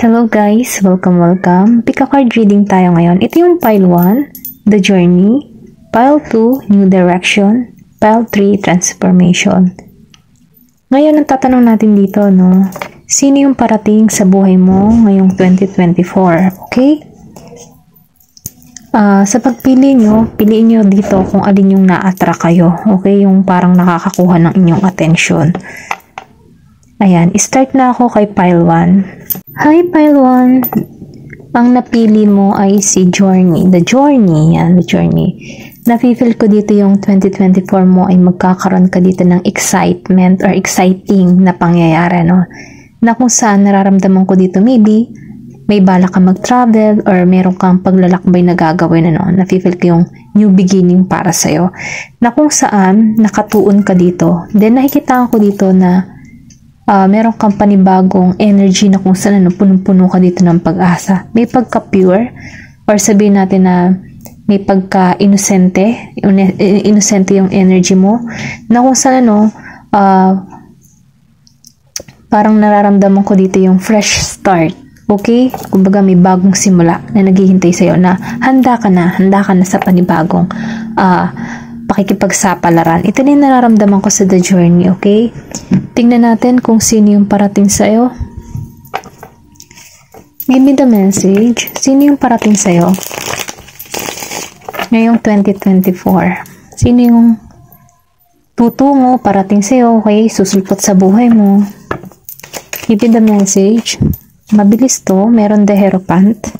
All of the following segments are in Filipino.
Hello guys! Welcome! Pick a card reading tayo ngayon. Ito yung Pile 1, The Journey. Pile 2, New Direction. Pile 3, Transformation. Ngayon, ang tatanong natin dito, no? Sino yung parating sa buhay mo ngayong 2024? Okay? Sa pagpili nyo, piliin nyo dito kung alin yung na-attract kayo. Okay? Yung parang nakakakuha ng inyong attention. Ayan, start na ako kay Pile 1. Hi Pile 1! Ang napili mo ay si Journey. The Journey. Yan, The Journey. Nafe-feel ko dito yung 2024 mo ay magkakaroon ka dito ng excitement or exciting na pangyayari, no? Na kung saan nararamdaman ko dito maybe may bala ka mag-travel or meron kang paglalakbay na gagawin, ano? Nafe-feel ko yung new beginning para sa'yo. Na kung saan nakatuon ka dito. Then nakikita ko dito na meron kang panibagong energy na kung saan punong-puno ka dito ng pag-asa. May pagka-pure or sabihin natin na may pagka-inosente. Inosente yung energy mo. Na kung saan parang nararamdaman ko dito yung fresh start. Okay? Kumbaga may bagong simula na naghihintay sa'yo na handa ka na sa panibagong pakikipagsapalaran. Ito na yung nararamdaman ko sa The Journey, okay? Tingnan natin kung sino yung parating sa'yo. Give me the message. Sino yung parating sa'yo ngayong 2024? Sino yung tutungo, parating sa'yo, okay? Susulpot sa buhay mo. Give me the message. Mabilis to. Meron the Hierophant.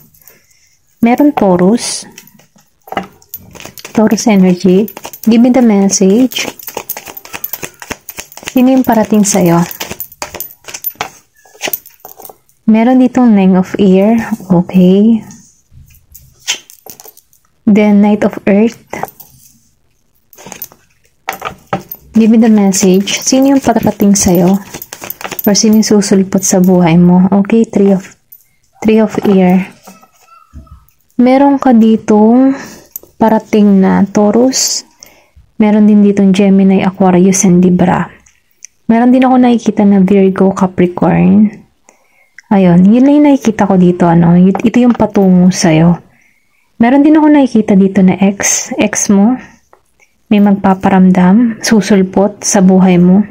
Meron Taurus. Taurus energy. Give me the message. Sino yung parating sa'yo? Meron ditong Nine of Air. Okay. Then Knight of Earth. Give me the message. Sino yung parating sa'yo? Or sino yung susulpot sa buhay mo? Okay, Three of Air. Meron ka ditong parating na Taurus. Meron din ditong Gemini, Aquarius, and Libra. Meron din ako nakikita na Virgo, Capricorn. Ayun, yun lang yung nakikita ko dito. Ito yung patungo sa'yo. Meron din ako nakikita dito na ex mo. May magpaparamdam, susulpot sa buhay mo.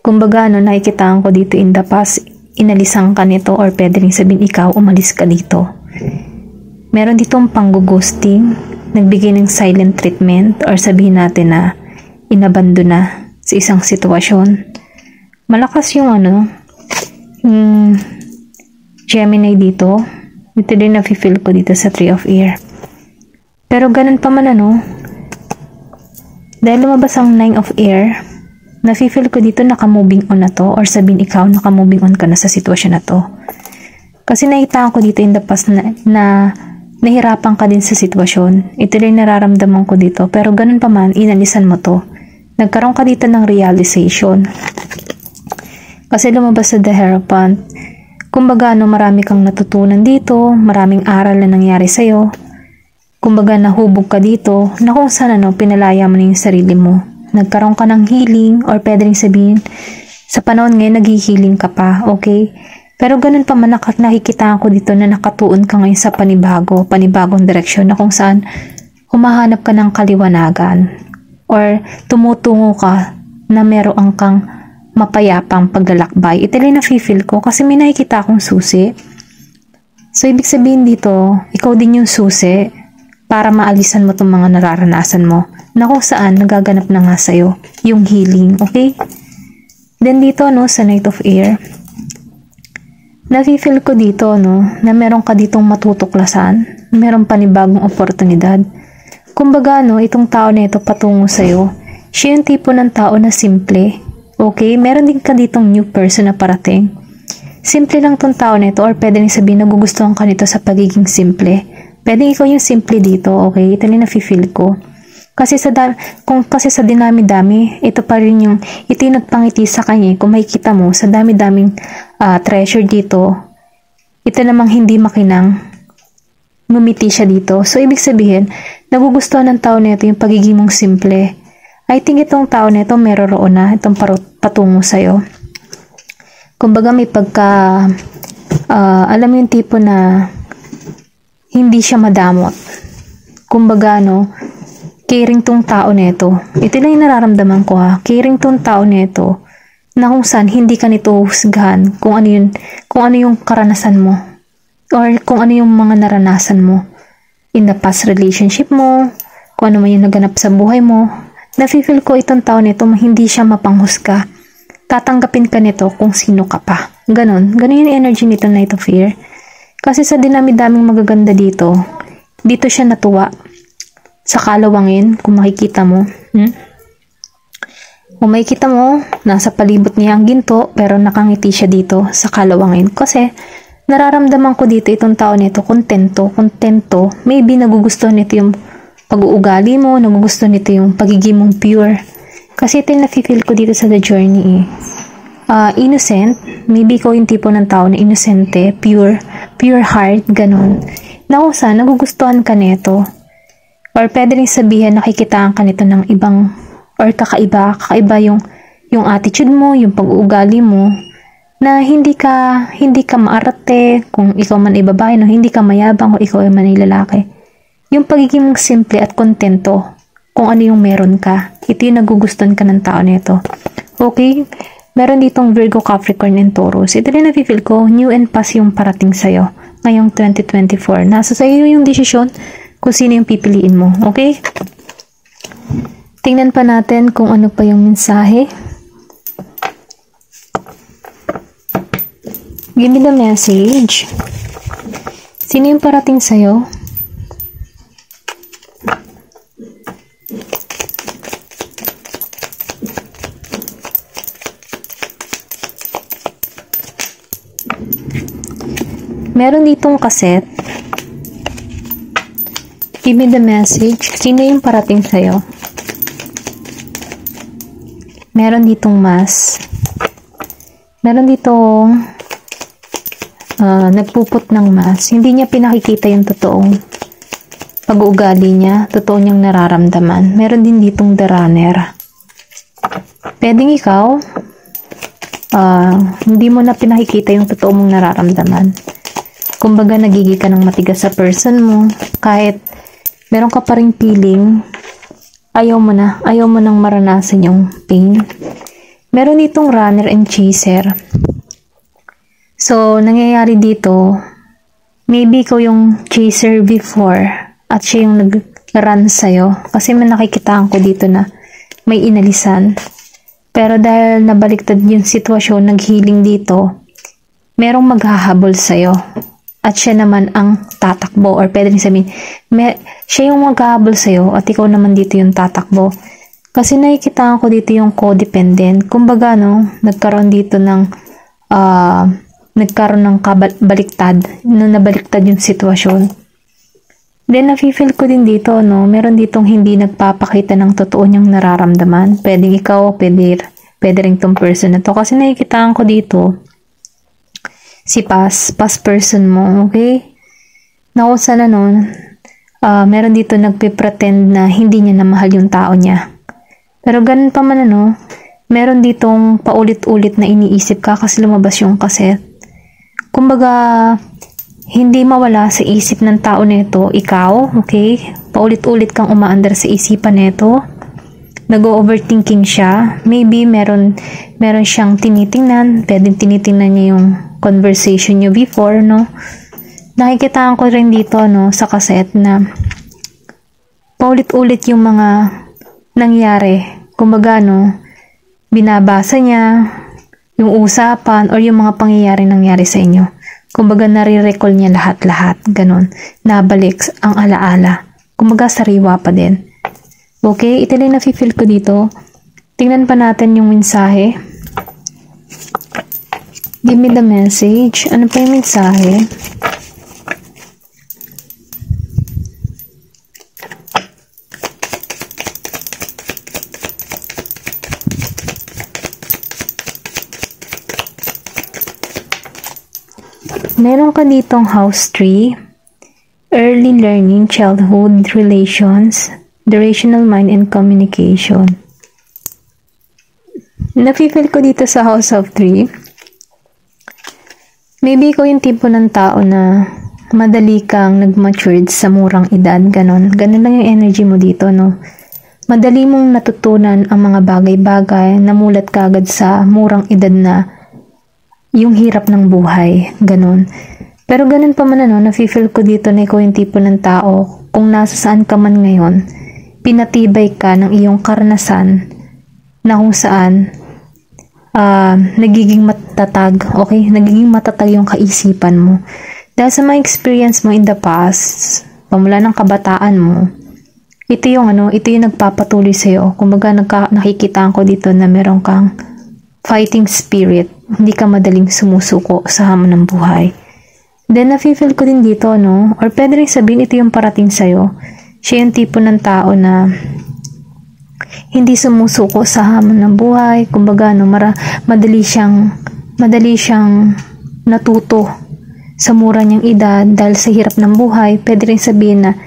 Kumbaga, nakikitaan ko dito in the past, inalisan ka nito or pwede rin sabihin ikaw, umalis ka dito. Meron ditong pang-ghosting, nagbigay ng silent treatment or sabihin natin na inabando na sa isang sitwasyon. Malakas yung Gemini dito. Ito din na-feel ko dito sa Three of Air. Pero ganun pa man dahil lumabas ang Nine of Air, na-feel ko dito naka-moving on na to or sabihin ikaw naka-moving on ka na sa sitwasyon na to. Kasi nakita ko dito in the past na nahirapan ka din sa sitwasyon. Ito rin nararamdaman ko dito. Pero ganun pa man, inalisan mo to. Nagkaroon ka dito ng realization. Kasi lumabas sa The Hierophant. Kumbaga, marami kang natutunan dito. Maraming aral na nangyari sa'yo. Kumbaga, nahubog ka dito. Na kung saan, pinalaya mo na yung sarili mo. Nagkaroon ka ng healing or pwede rin sabihin, sa panahon ngayon, nag-healing ka pa. Okay? Pero ganun pa man, nakikita ko dito na nakatuon ka ngayon sa panibagong direksyon na kung saan humahanap ka ng kaliwanagan or tumutungo ka na meron kang mapayapang paglalakbay. Ito rin na-feel ko kasi may nakikita akong susi. So, ibig sabihin dito, ikaw din yung susi para maalisan mo itong mga nararanasan mo na kung saan nagaganap na nga sa'yo yung healing. Okay? Then dito, sa Knight of Air, nafe-feel ko dito, na meron ka ditong matutuklasan, meron panibagong oportunidad. Kumbaga, itong tao na ito patungo sa'yo, siya yung tipo ng tao na simple. Okay? Meron din ka ditong new person na parating. Simple lang tong tao na ito or pwede rin sabihin nagugustuhan ka nito sa pagiging simple. Pwede ikaw yung simple dito, okay? Ito rin nafe-feel ko. Kasi sa dinami-dami, ito yung nagpangiti sa kanya. Kung makikita mo, sa dami-daming treasure dito, ito namang hindi makinang, ngumiti siya dito. So, ibig sabihin, nagugustuhan ng tao na ito yung pagiging mong simple. I think itong tao na ito, meron na itong patungo sa'yo. Kumbaga may Alam mo yung tipo na hindi siya madamot. Kumbaga, caring tong tao neto. Ito lang yung nararamdaman ko ha. Caring tong tao neto na kung saan hindi ka nito husgahan kung ano yung karanasan mo or kung ano yung mga naranasan mo in the past relationship mo, kung ano man yung naganap sa buhay mo. Nafe-feel ko itong tao nito hindi siya mapanghusga. Tatanggapin ka nito kung sino ka pa. Ganon yung energy nito na ito, fear. Kasi sa dinami-daming magaganda dito siya natuwa sa kalawangin, kung makikita mo. Kung makikita mo, nasa palibot niya ang ginto, pero nakangiti siya dito sa kalawangin. Kasi, nararamdaman ko dito itong tao nito, kontento. Maybe nagugustuhan nito yung pag-uugali mo, nagugustuhan nito yung pagiging mong pure. Kasi ito yung nafe-feel ko dito sa The Journey innocent, maybe ikaw yung tipo ng tao na inosente, pure heart, ganun. Na kung saan, nagugustuhan ka nito. Or pwede rin sabihin, nakikitaan ka nito ng ibang, or kakaiba yung attitude mo, yung pag-uugali mo, na hindi ka maarte, kung ikaw man ay babae, hindi ka mayabang, kung ikaw ay man ay lalaki. Yung pagiging simple at kontento, kung ano yung meron ka, ito yung nagugustuhan ka ng tao nito. Okay? Meron ditong Virgo, Capricorn, and Taurus. Ito rin na-feel ko, new and past yung parating sa'yo ngayong 2024. Nasa sa'yo yung desisyon kung sino yung pipiliin mo. Okay? Tingnan pa natin kung ano pa yung mensahe. Give me the message. Sino yung parating sa'yo? Meron ditong kaset. Give me the message. Sino yung parating sa'yo? Meron ditong mas. Meron ditong nagpuput ng mas. Hindi niya pinakikita yung totoong pag-uugali niya. Totoo niyang nararamdaman. Meron din ditong the runner. Pwedeng ikaw, hindi mo na pinakikita yung totoo mong nararamdaman. Kumbaga, nagiging ka ng matigas sa person mo. Kahit meron ka pa ring feeling, ayaw mo nang maranasan yung pain. Meron ditong runner and chaser. So, nangyayari dito, maybe ikaw yung chaser before at siya yung nag-run sa'yo. Kasi may nakikitaan ko dito na may inalisan. Pero dahil nabaliktad yung sitwasyon, nag-healing dito, merong maghahabol sa'yo. At siya naman ang tatakbo, or pwede rin sabihin, siya yung maghahabol sa'yo at ikaw naman dito yung tatakbo. Kasi nakikitaan ko dito yung codependent. Kumbaga, nagkaroon dito ng baliktad, nabaliktad yung sitwasyon. Then, nafe-feel ko din dito, meron ditong hindi nagpapakita ng totoo niyang nararamdaman. Pwedeng ikaw, pwede rin tong person na to. Kasi nakikitaan ko dito, si past person mo, okay? Na kung sana meron dito nagpe-pretend na hindi niya na mahal yung tao niya. Pero ganun pa man meron ditong paulit-ulit na iniisip ka kasi lumabas yung kaset. Kumbaga, hindi mawala sa isip ng tao nito, ikaw, okay? Paulit-ulit kang umaandar sa isipan nito. Nag-overthinking siya. Maybe meron siyang tinitingnan, pwedeng tinitingnan niya yung conversation nyo before, Nakikitaan ko rin dito, sa kaset na paulit-ulit yung mga nangyari. Kumbaga, binabasa niya yung usapan or yung mga pangyayari nangyari sa inyo. Kumbaga, nare-recall niya lahat-lahat. Ganon. Nabalik ang alaala. Kumbaga, sariwa pa din. Okay? Ito lang nafe-feel ko dito. Tingnan pa natin yung mensahe. Give me the message. Ano pa yung mensahe? Meron ka ditong house 3, early learning, childhood, relations, the rational mind, and communication. Nafe-feel ko dito sa house of 3, Maybe ikaw yung tipo ng tao na madali kang nag-matured sa murang edad, ganon. Ganon lang yung energy mo dito, no? Madali mong natutunan ang mga bagay-bagay, namulat ka agad sa murang edad na yung hirap ng buhay, ganon. Pero ganon pa man, nafe-feel ko dito na ikaw yung tipo ng tao, kung nasa saan ka man ngayon, pinatibay ka ng iyong karanasan na kung saan nagiging matatag, okay? Nagiging matatag yung kaisipan mo. Dahil sa mga experience mo in the past, pamula ng kabataan mo, ito yung nagpapatuloy sa'yo. Kumbaga nakikitaan ko dito na meron kang fighting spirit. Hindi ka madaling sumusuko sa hamon ng buhay. Then nafe-feel ko din dito, no? Or pwede rin sabihin ito yung parating sa'yo. Siya yung tipo ng tao na hindi sumusuko sa hamon ng buhay. Kumbaga, madali siyang natuto sa mura niyang edad dahil sa hirap ng buhay. Pwede rin sabihin na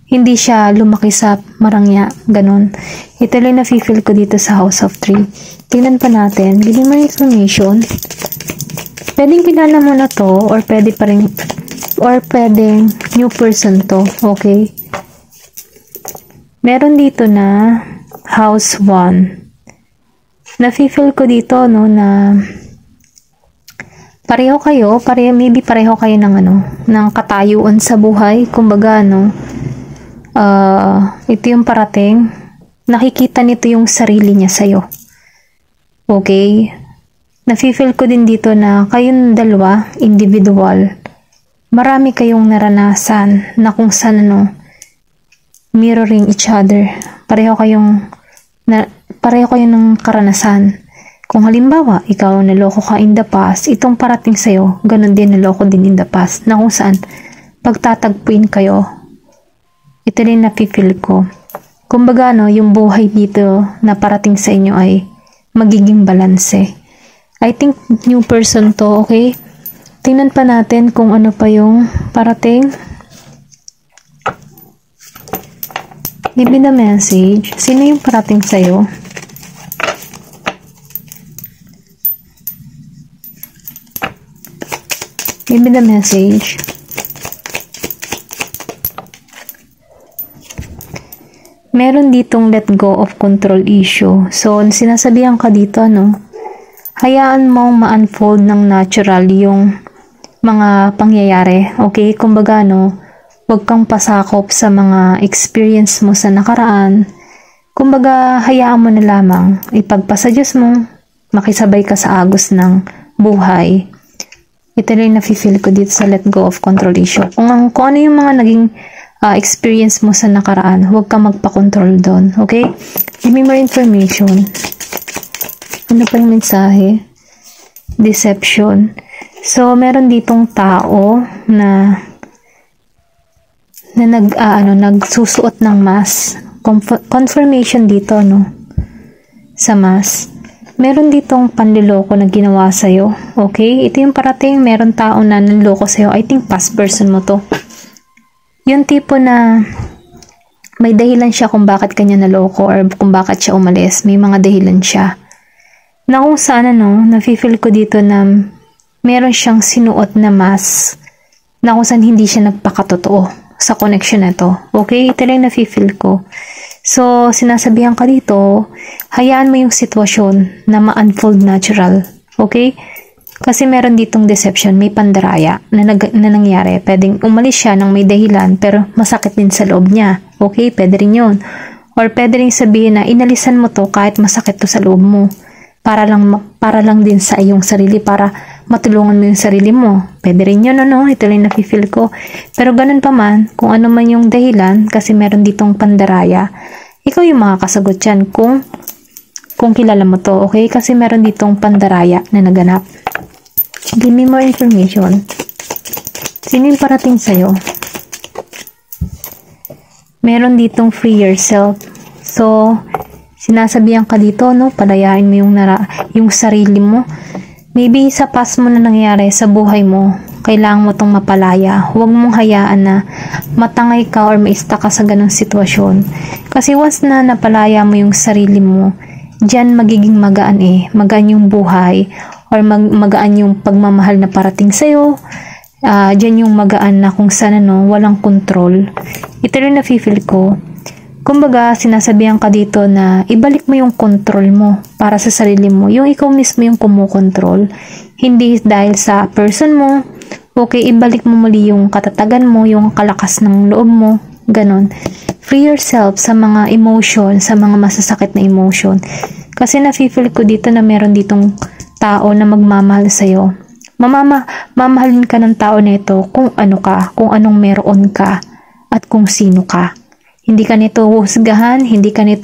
hindi siya lumaki sa marangya, ganon. Ito lang na-feel ko dito sa House of 3. Tingnan pa natin, bigyan mo information. Pwedeng kilala mo na to, or pwedeng new person to, okay? Meron dito na House 1. Na-feel ko dito, no, na maybe pareho kayo ng katayuan sa buhay. Kumbaga, ito yung parating, nakikita nito yung sarili niya sa'yo. Okay? Nafe-feel ko din dito na kayong dalawa, individual, marami kayong naranasan na kung saan mirroring each other. Pareho kayong ng karanasan. Kung halimbawa, ikaw naloko ka in the past, itong parating sa'yo, ganun din naloko din in the past, na kung saan pagtatagpuin kayo. Ito rin nafe-feel ko. Kumbaga, yung buhay dito na parating sa inyo ay magiging balanse. I think new person to, okay? Tingnan pa natin kung ano pa yung parating. Give me the message. Sino yung parating sa'yo? Give me the message. Meron ditong let go of control issue. So, sinasabihan ka dito, hayaan mong ma-unfold ng natural yung mga pangyayari. Okay? Kumbaga, huwag kang pasakop sa mga experience mo sa nakaraan. Kumbaga, hayaan mo na lamang. Ipagpasa Diyos mo, makisabay ka sa agos ng buhay. Ito rin nafe-feel ko dito sa let go of control issue. Kung ano yung mga naging experience mo sa nakaraan, huwag kang magpa-control doon. Okay? Give me more information. Ano pa yung mensahe? Deception. So, meron ditong tao na nagsusuot ng mask. Confirmation dito, sa mask. Meron ditong panliloko na ginawa sa'yo. Okay? Ito yung parating, meron tao na nanloko sa'yo. I think past person mo to. Yung tipo na may dahilan siya kung bakit kanya naloko or kung bakit siya umalis. May mga dahilan siya. Na kung saan nafe-feel ko dito na meron siyang sinuot na mask na kung saan hindi siya nagpakatotoo sa connection na to. Okay? Ito lang nafe-feel ko. So, sinasabihan ka dito, hayaan mo yung sitwasyon na ma-unfold natural. Okay? Kasi meron ditong deception, may pandaraya na nangyari. Pwedeng umalis siya ng may dahilan pero masakit din sa loob niya. Okay? Pwede rin yun. Or pwede rin sabihin na inalisan mo to kahit masakit to sa loob mo. Para lang din sa iyong sarili, para matulungan mo yung sarili mo. Pwede rin yun, ito lang nafe-feel ko. Pero ganun pa man, kung ano man yung dahilan, kasi meron ditong pandaraya, ikaw yung makakasagot yan kung kilala mo to, okay? Kasi meron ditong pandaraya na naganap. Give me more information. Sino yung parating sa'yo? Meron ditong free yourself. So, sinasabihan ka dito, palayain mo yung sarili mo. Maybe sa past mo na nangyari sa buhay mo, kailangan mo tong mapalaya. Huwag mong hayaan na matangay ka or maista ka sa ganong sitwasyon. Kasi once na napalaya mo yung sarili mo, diyan magiging magaan yung buhay. or magaan yung pagmamahal na parating sa'yo. Diyan yung magaan na kung saan walang control. Ito rin na-feel ko. Kumbaga, sinasabihan ka dito na ibalik mo yung control mo para sa sarili mo. Yung ikaw mismo yung kumukontrol. Hindi dahil sa person mo. Okay, ibalik mo muli yung katatagan mo, yung kalakas ng loob mo. Ganon. Free yourself sa mga emotion, sa mga masasakit na emotion. Kasi na-feel ko dito na meron ditong tao na magmamahal sa'yo. Mamahalin ka ng tao na ito kung ano ka, kung anong meron ka, at kung sino ka. Hindi ka nito huhusgahan, hindi ka niya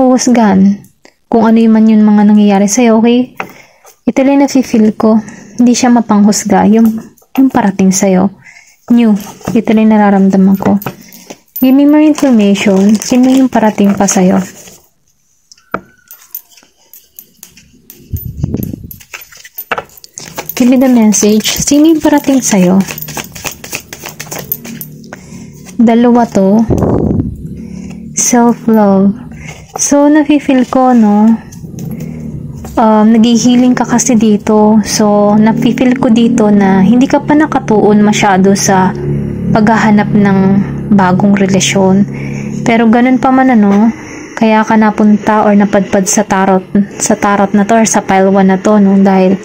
huhusgahan kung ano man yung mga nangyayari sa'yo, okay? Ito lang na-feel ko, hindi siya mapanghusga, yung parating sa'yo. Ito lang nararamdaman ko. Give me more information, sino yung parating pa sa'yo? Give me the message, sino yung parating sa'yo? Dalawa to. Self-love. So, nafe-feel ko, naghihiling ka kasi dito. So, nafe-feel ko dito na hindi ka pa nakatuon masyado sa paghahanap ng bagong relasyon. Pero ganun pa man, kaya ka napunta or napadpad sa tarot na to or sa pile 1 na to, dahil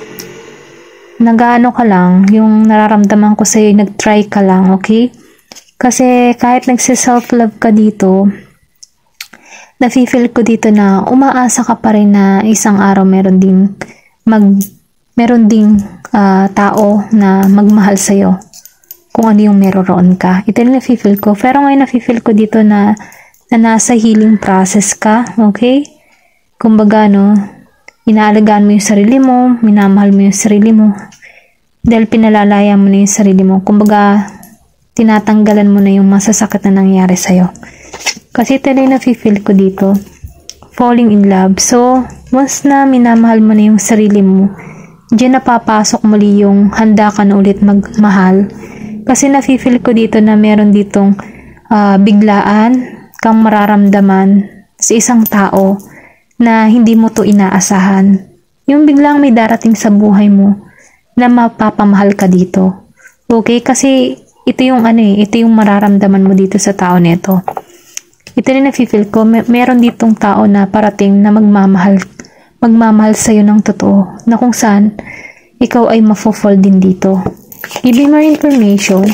nag-ano ka lang, yung nararamdaman ko sa'yo, nag-try ka lang, okay? Kasi kahit nagsi-self-love ka dito, nafe-feel ko dito na umaasa ka pa rin na isang araw meron ding tao na magmahal sa'yo kung ano yung meron ka. Ito yung nafe-feel ko. Pero ngayon nafe-feel ko dito na nasa healing process ka, okay? Kumbaga, inaalagaan mo yung sarili mo, minamahal mo yung sarili mo, dahil pinalalaya mo na yung sarili mo. Kumbaga, tinatanggalan mo na yung masasakit na nangyari sa'yo. Kasi ito na nafe-feel ko dito. Falling in love. So, once na minamahal mo na yung sarili mo, diyan napapasok muli yung handa ka na ulit magmahal. Kasi nafe-feel ko dito na meron ditong biglaan kang mararamdaman sa isang tao na hindi mo to inaasahan. Yung biglang may darating sa buhay mo na mapapamahal ka dito. Okay? Kasi ito yung ito yung mararamdaman mo dito sa tao nito. Ito rin na-feel ko, meron ditong tao na parating na magmamahal sa'yo ng totoo, na kung saan ikaw ay mafo-fall din dito. Give me more information.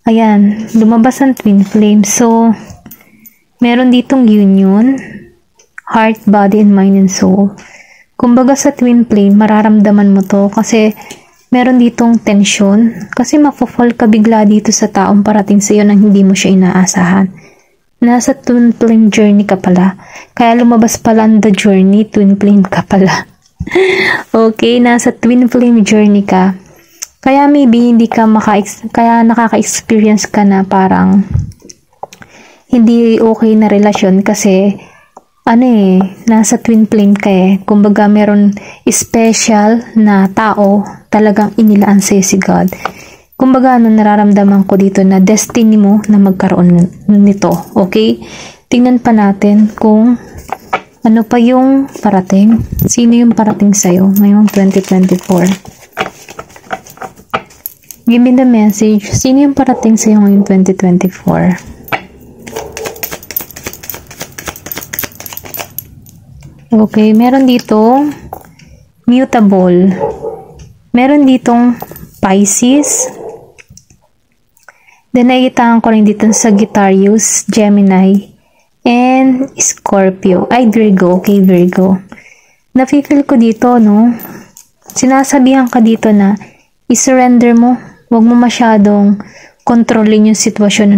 Ayan, lumabas ang twin flame. So, meron ditong union, heart, body, and mind and soul. Kumbaga sa twin flame, mararamdaman mo to kasi meron ditong tension kasi mafo-fall ka bigla dito sa taong parating sa iyo nang hindi mo siya inaasahan. Nasa twin flame journey ka pala. Kaya lumabas pala the journey, twin flame ka pala. Okay, nasa twin flame journey ka. Kaya maybe hindi ka kaya nakaka-experience ka na parang hindi okay na relasyon kasi nasa twin flame ka Kumbaga, meron special na tao talagang inilaan sa'yo si God. Kumbaga, nararamdaman ko dito na destiny mo na magkaroon nito. Okay? Tingnan pa natin kung ano pa yung parating. Sino yung parating sa'yo ngayong 2024? Give me the message. Sino yung parating sa'yo ngayong 2024? Okay, meron dito mutable. Meron ditong Pisces. Then nakikitaan ko rin dito Sagittarius, Gemini, and Scorpio. Ay, Virgo. Okay, Virgo. Nafe-feel ko dito, sinasabihan ka dito na i-surrender mo. Huwag mo masyadong kontrolin yung sitwasyon,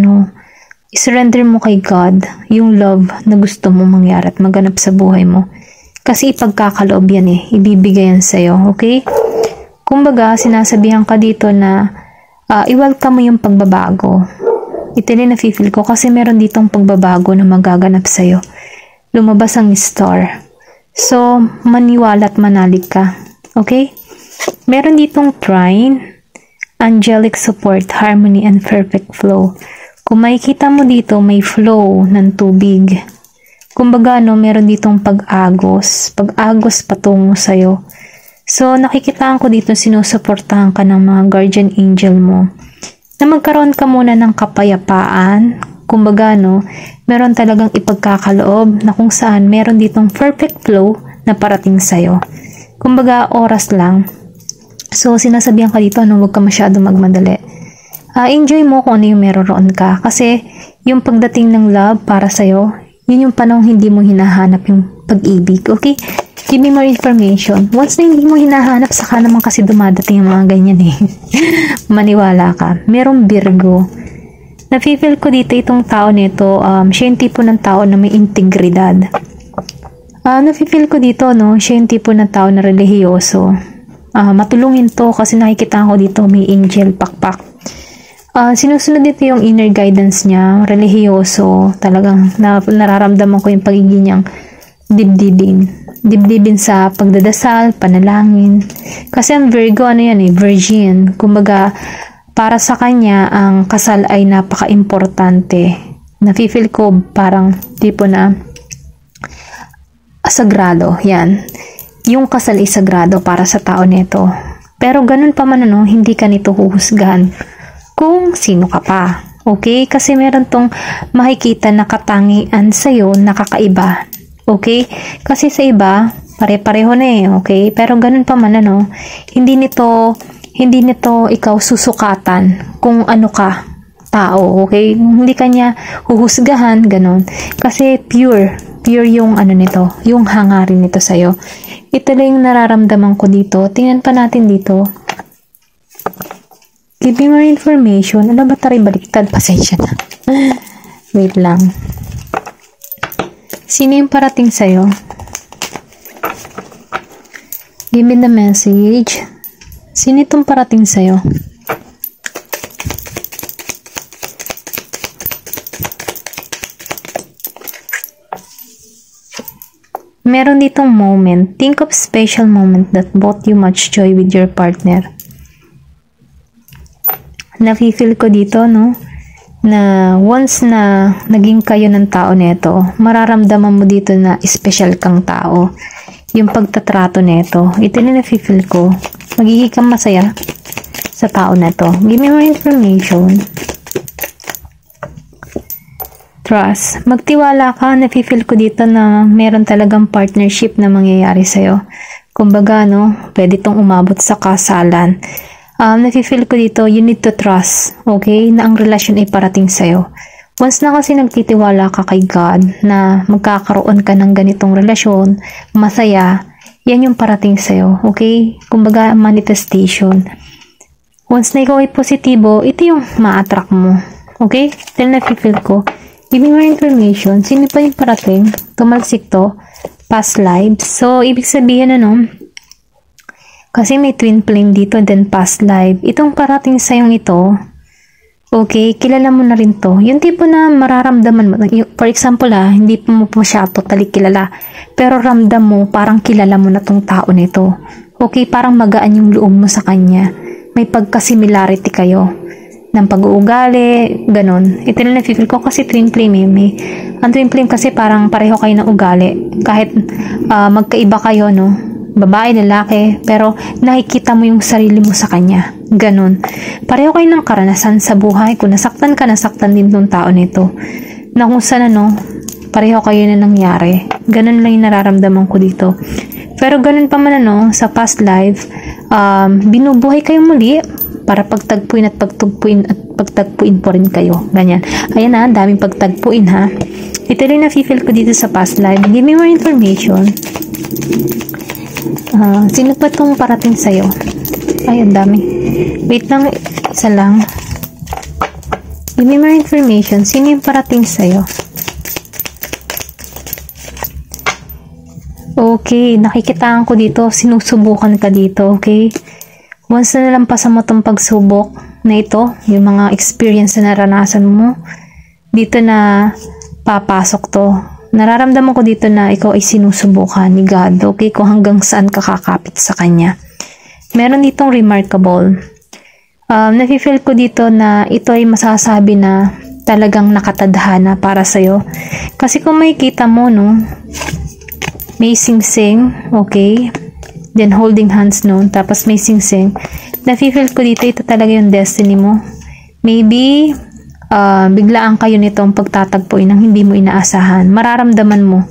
I-surrender mo kay God yung love na gusto mo mangyari at maganap sa buhay mo. Kasi ipagkakaloob yan ibibigay yan sa'yo, okay? Kumbaga, sinasabihan ka dito na i-welcome mo yung pagbabago. Ito rin na-feel ko kasi meron ditong pagbabago na magaganap sa'yo. Lumabas ang star. So, maniwala at manalig ka. Okay? Meron ditong trine, angelic support, harmony, and perfect flow. Kung makikita mo dito, may flow ng tubig. Kumbaga, no, meron ditong pag-agos patungo sa'yo. So, nakikitaan ko dito, sinusuportahan ka ng mga guardian angel mo na magkaroon ka muna ng kapayapaan. Kumbaga, no, meron talagang ipagkakaloob na kung saan meron ditong perfect flow na parating sa'yo. Kumbaga, oras lang. So, sinasabihan ka dito, no, huwag ka masyado magmadali. Enjoy mo kung ano yung meron ka. Kasi, yung pagdating ng love para sa'yo, yun yung panahon hindi mo hinahanap yung pag-ibig. Okay? Give me more information. Once na hindi mo hinahanap, saka naman kasi dumadating yung mga ganyan eh. Maniwala ka. Merong Virgo. Nafe-feel ko dito itong tao nito, siya yung tipo ng tao na may integridad. Nafe-feel ko dito, no, siya yung tipo ng tao na relihiyoso. Matulungin to kasi nakikita ko dito may angel pakpak. Sinusunod dito yung inner guidance niya, relihiyoso, talagang nararamdaman ko yung pagiging niyang dibdibin sa pagdadasal, panalangin. Kasi ang Virgo, ano yan eh, virgin. Kumbaga, para sa kanya, ang kasal ay napaka-importante. Nafe-feel ko parang tipo na sagrado, yan. Yung kasal ay sagrado para sa tao nito. Pero ganun pa man, ano, hindi ka nito huhusgahan kung sino ka pa. Okay? Kasi meron tong makikita na katangian sa'yo na kakaiba. Okay? Kasi sa iba, pare-pareho na eh. Okay? Pero ganun pa man, ano, hindi nito ikaw susukatan kung ano ka tao. Okay? Hindi kanya huhusgahan, ganun. Kasi pure yung ano nito, yung hangarin nito sa'yo. Ito lang yung nararamdaman ko dito. Tingnan pa natin dito. Give me more information. Ano ba tayo baliktad? Pasensya na. Wait lang. Sino yung parating sa'yo? Give me the message. Sino itong parating sa'yo? Meron ditong moment. Think of special moment that brought you much joy with your partner. Nafe-feel ko dito, no, na once na naging kayo ng tao neto, mararamdaman mo dito na special kang tao. Yung pagtatrato neto, ito na nafe-feel ko. Magiging kang masaya sa tao neto. Give me more information. Trust. Magtiwala ka, nafe-feel ko dito na meron talagang partnership na mangyayari sa'yo. Kumbaga, no, pwede tong umabot sa kasalan. Nafe-feel ko dito, you need to trust, okay, na ang relasyon ay parating sa'yo. Once na kasi nagtitiwala ka kay God na magkakaroon ka ng ganitong relasyon, masaya, yan yung parating sa'yo, okay? Kumbaga, manifestation. Once na ikaw ay positibo, ito yung ma-attract mo, okay? Then nafe-feel ko, give me more information. Sino pa yung parating? Tumalsik to, past lives. So, ibig sabihin, ano, kasi may twin flame dito, then past life. Itong parating sa'yong ito, okay, kilala mo na rin to. Yung tipo na mararamdaman mo, for example hindi mo po siya totally kilala, pero ramdam mo, parang kilala mo na tong tao nito. Okay, parang magaan yung loob mo sa kanya. May pagka-similarity kayo ng pag-uugali, ganun. Ito na na-feel ko kasi twin flame ang twin flame kasi parang pareho kayo ng ugali. Kahit magkaiba kayo, no, babae, lalaki, pero nakikita mo yung sarili mo sa kanya. Ganon. Pareho kayo ng karanasan sa buhay. Kung nasaktan ka, nasaktan din ng tao nito. Na kung saan, ano, pareho kayo na nangyari. Ganon lang yung nararamdaman ko dito. Pero ganon pa man, ano, sa past life, binubuhay kayo muli para pagtagpuin po rin kayo. Ganyan. Ayan na, daming pagtagpuin ha. Ito rin na-feel ko dito sa past life. Give me more information. Sino pa itong parating sa'yo? Ay, ang dami. Wait lang, isa lang. Give me more information. Sino yung parating sa'yo? Okay, nakikitaan ko dito. Sinusubukan ka dito, okay? Once na nalampasan mo itong pagsubok na ito, yung mga experience na naranasan mo, dito na papasok to. Nararamdaman ko dito na ikaw ay sinusubukan ni God, okay? Kung hanggang saan ka kakapit sa Kanya. Meron ditong remarkable. Nafe-feel ko dito na ito ay masasabi na talagang nakatadhana para sa'yo. Kasi kung makikita mo, no, may sing-sing, okay? Then holding hands, no? Tapos may sing-sing. Nafe-feel ko dito, ito talaga yung destiny mo. Maybe, biglaan kayo nitong pagtatagpuin ng hindi mo inaasahan. Mararamdaman mo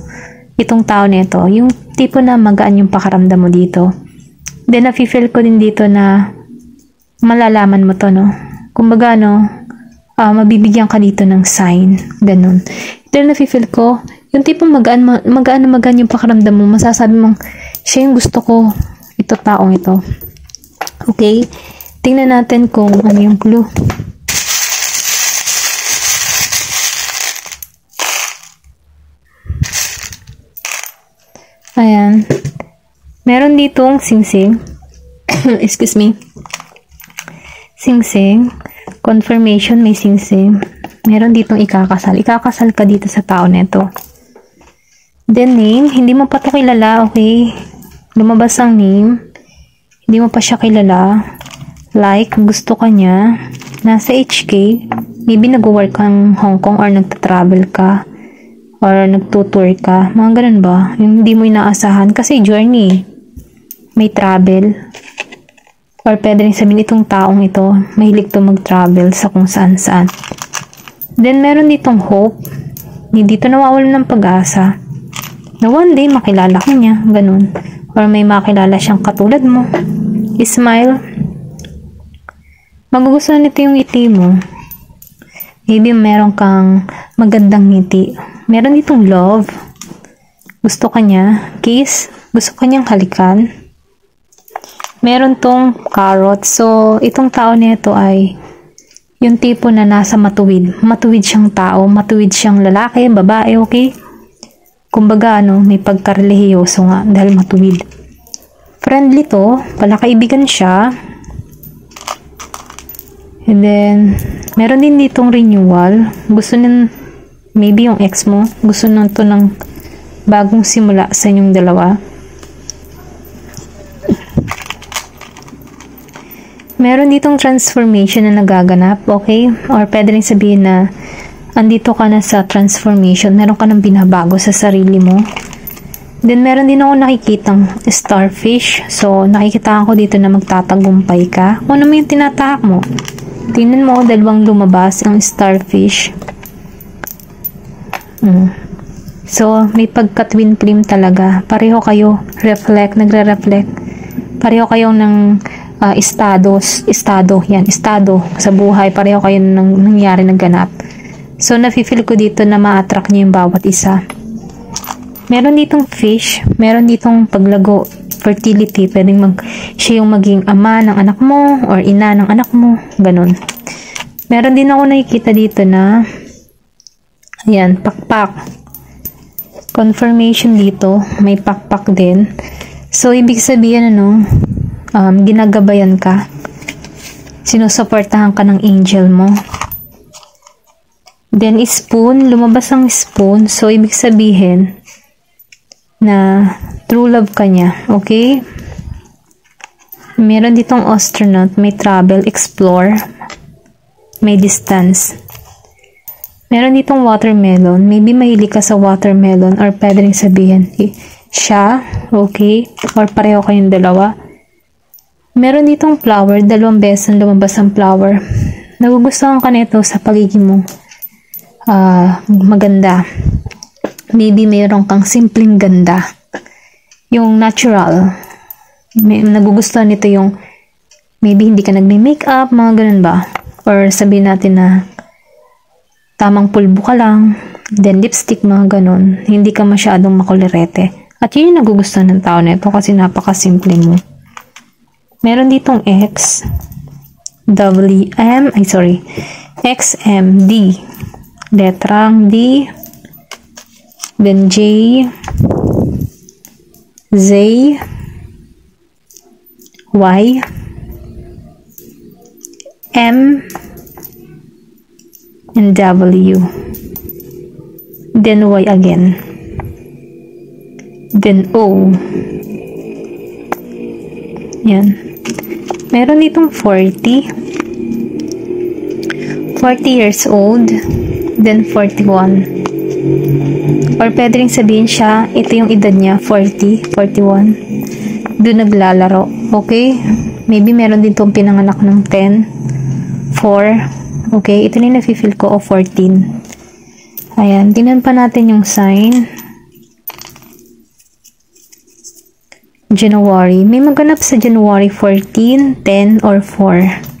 itong tao nito. Yung tipo na magaan yung pakaramdam mo dito. Then, nafe-feel ko din dito na malalaman mo to, no? Kumbaga, no, mabibigyan ka dito ng sign. Ganun. Ito yung nafe-feel ko. Yung tipong magaan yung pakaramdam mo. Masasabi mong, siya yung gusto ko. Ito, taong ito. Okay? Tingnan natin kung ano yung clue. Ayan. Meron ditong sing-sing. Excuse me. Sing-sing. Confirmation, may sing-sing. Meron ditong ikakasal. Ikakasal ka dito sa tao neto. Then name, hindi mo pa to kilala, okay? Lumabas ang name. Hindi mo pa siya kilala. Like, gusto ka niya. Nasa HK. Maybe nag-work kang Hong Kong or nagta-travel ka. Or nagtutour ka. Mga ganun ba? Yung hindi mo inaasahan. Kasi journey. May travel. Or pwede rin sabihin itong taong ito, mahilig to mag-travel sa kung saan-saan. Then, meron ditong hope. Hindi dito nawawalan ng pag-asa. Na one day, makilala ka niya. Ganun. Or may makilala siyang katulad mo. Smile. Magugustuhan nito yung ngiti mo. Maybe meron kang magandang ngiti. Meron ditong love. Gusto ka niya. Kiss. Gusto ka niyang halikan. Meron tong carrot. So, itong tao nito ay yung tipo na nasa matuwid. Matuwid siyang tao. Matuwid siyang lalaki, babae, okay? Kumbaga, ano, may pagkarelihiyoso nga dahil matuwid. Friendly to. Palakaibigan siya. And then, meron din ditong renewal. Gusto nin, maybe yung ex mo, gusto na to ng bagong simula sa inyong dalawa. Meron ditong transformation na nagaganap, okay? Or pwede rin sabihin na andito ka na sa transformation. Meron ka nang binabago sa sarili mo. Then, meron din ako nakikitang starfish. So, nakikita ko dito na magtatagumpay ka. Kung ano mo yung tinatahak mo. Tingnan mo, dalawang lumabas ang starfish. So, may pagka-twin flame talaga. Pareho kayo, nagre-reflect. Pareho kayong ng estado sa buhay. Pareho kayo ng nangyari, nagganap. So, nafe-feel ko dito na ma-attract niyo yung bawat isa. Meron ditong fish, meron ditong paglago, fertility, pwedeng siya yung maging ama ng anak mo or ina ng anak mo, ganun. Meron din ako nakikita dito na ayan, pakpak. Confirmation dito, may pakpak din. So, ibig sabihin ginagabayan ka. Sinusuportahan ka ng angel mo. Then, spoon, lumabas ang spoon. So, ibig sabihin na true love ka niya. Okay? Meron ditong astronaut, may travel, explore, may distance. Meron ditong watermelon. Maybe mahilig ka sa watermelon or pwede rin sabihin siya, okay? Or pareho kayong dalawa. Meron ditong flower, dalawang beses lumabas ang flower. Nagugustuhan ka nito sa pagiging mo maganda. Maybe mayroon kang simpleng ganda. Yung natural. Nagugustuhan nito yung maybe hindi ka nagme-makeup, mga ganun ba? Or sabihin natin na tamang pulbo ka lang, then lipstick, mga ganun. Hindi ka masyadong makulerete. At yun yung nagugustuhan ng tao nito kasi napaka-simple mo. Meron ditong XMD. Letrang D. Then J, Z, Y, M, and W. Then Y again. Then O. Yan. Meron ditong 40. 40 years old, then 41. Or pwede rin sabihin siya, ito yung edad niya, 40, 41. Doon naglalaro. Okay? Maybe meron din tong pinanganak ng 10, 4. Okay? Ito na yung nafe-feel ko, o 14. Ayan. Tingnan pa natin yung sign. January. May maganap sa January 14, 10, or 4.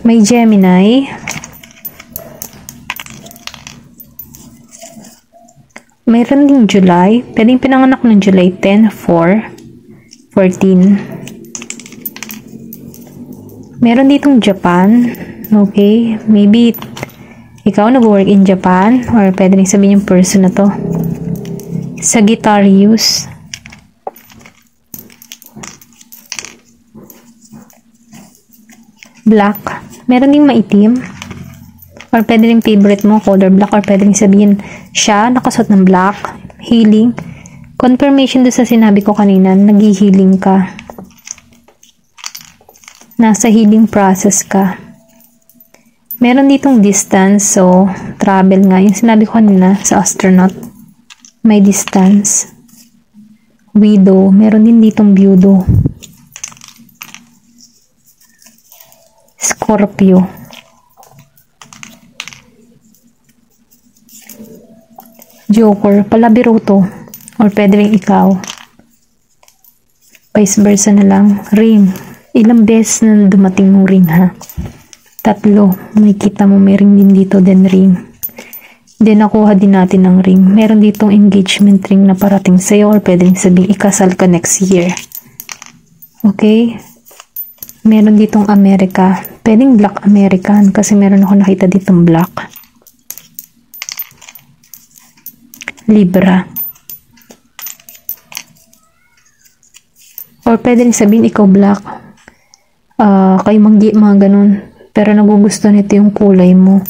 May Gemini. Mayroon din July. Pwedeng pinanganak ng July 10, 4, 14. Meron ditong Japan. Okay. Maybe ikaw nag-work in Japan, or pwede rin sabihin yung person na to. Sagittarius. Black. Meron ding maitim. Or pwede rin favorite mo, color black. Or pwede rin sabihin siya, nakasuot ng black. Healing. Confirmation doon sa sinabi ko kanina, nag-healing ka. Nasa healing process ka. Meron ditong distance, so travel nga. Yung sinabi ko kanina sa astronaut, may distance. Widow. Meron din ditong Budo. Scorpio. Joker. Palabiro to. Or pwede rin ikaw. Vice versa na lang. Ring. Ilang beses na dumating mong ring, ha? 3. May kita mo may ring din dito, then ring. Then nakuha din natin ng ring. Meron ditong engagement ring na parating sa'yo, or pwedeng sabihin ikasal ka next year. Okay? Meron ditong America. Pwedeng Black American kasi meron ako nakita ditong black. Libra. Or pwede rin sabihin ikaw black. Kayo mga ganun. Pero nagugustuhan nito yung kulay mo.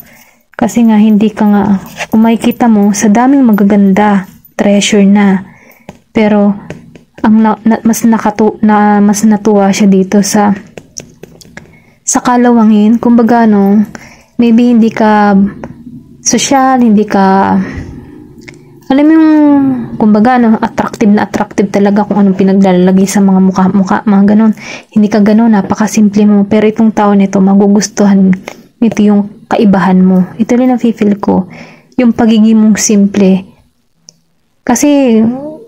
Kasi nga hindi ka nga, kung makikita mo, sa daming magaganda, treasure na. Pero ang mas natuwa siya dito sa kalawangin. Kumbaga no, maybe hindi ka social, hindi ka, alam mo yung, kumbaga no, attractive na attractive talaga kung anong pinaglalagay sa mga mukha, mga ganon. Hindi ka ganon, napakasimple mo. Pero itong tao nito, magugustuhan nito yung kaibahan mo. Ito rin nafe-feel ko, yung pagiging mong simple. Kasi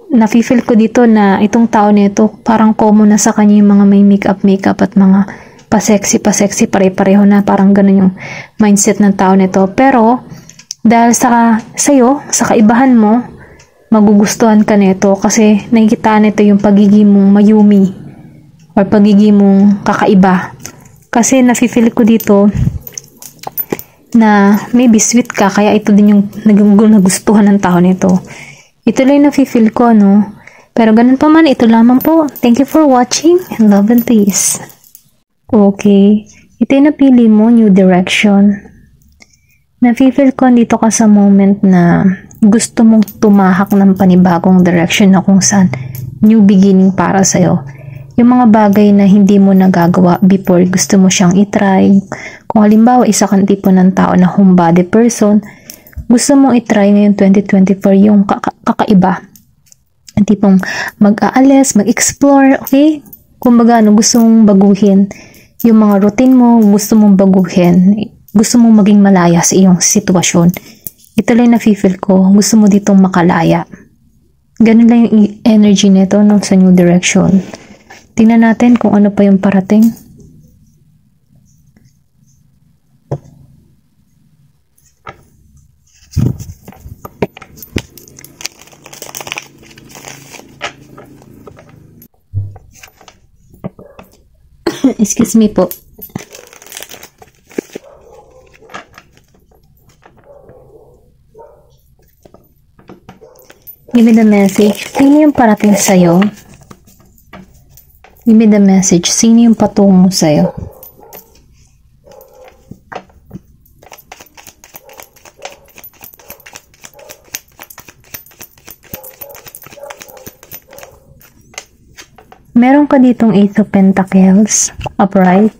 nafe-feel ko dito na itong tao nito, parang common na sa kanya yung mga may makeup at mga pa-sexy, pare-pareho na, parang ganun yung mindset ng tao nito. Pero dahil sa'yo, sa kaibahan mo, magugustuhan ka nito kasi nakikita nito yung pagiging mong mayumi or pagiging mong kakaiba. Kasi nafe-feel ko dito na maybe sweet ka, kaya ito din yung nagustuhan ng tao nito. Ito lang yung nafe-feel ko, no? Pero ganun pa man, ito lamang po. Thank you for watching, and love and peace. Okay. Ito yung napili mo, new direction. Nafe-feel ko dito ka sa moment na gusto mong tumahak ng panibagong direction na kung saan new beginning para sa'yo. Yung mga bagay na hindi mo nagagawa before, gusto mo siyang itry. Kung halimbawa, isa kang tipo ng tao na homebody person, gusto mong itry ngayon 2024 yung kakaiba. Tipong mag-aalis, mag-explore, okay? Kumbaga, gusto mong baguhin yung mga routine mo, gusto mong baguhin. Gusto mong maging malaya sa iyong sitwasyon. Ito lang nafe-feel ko. Gusto mo ditong makalaya. Ganun lang yung energy nito, no, sa new direction. Tingnan natin kung ano pa yung parating. Excuse me po. Give me the message. Sino yung parating sa'yo? Give me the message. Sino yung patungo sa'yo? Meron ka ditong Ace of Pentacles, upright.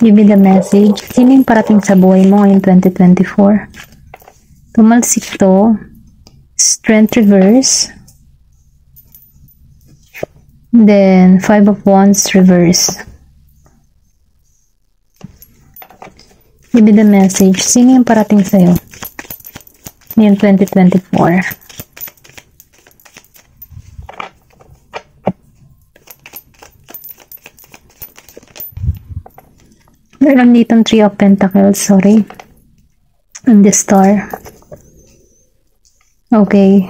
Give me the message. Sino yung parating sa buhay mo ngayong 2024? Tumalsik to. Strength reverse. Then, 5 of Wands reverse. Give me the message. Sino yung parating sa'yo ngayong 2024? Meron ditong 3 of Pentacles, sorry. And the Star. Okay.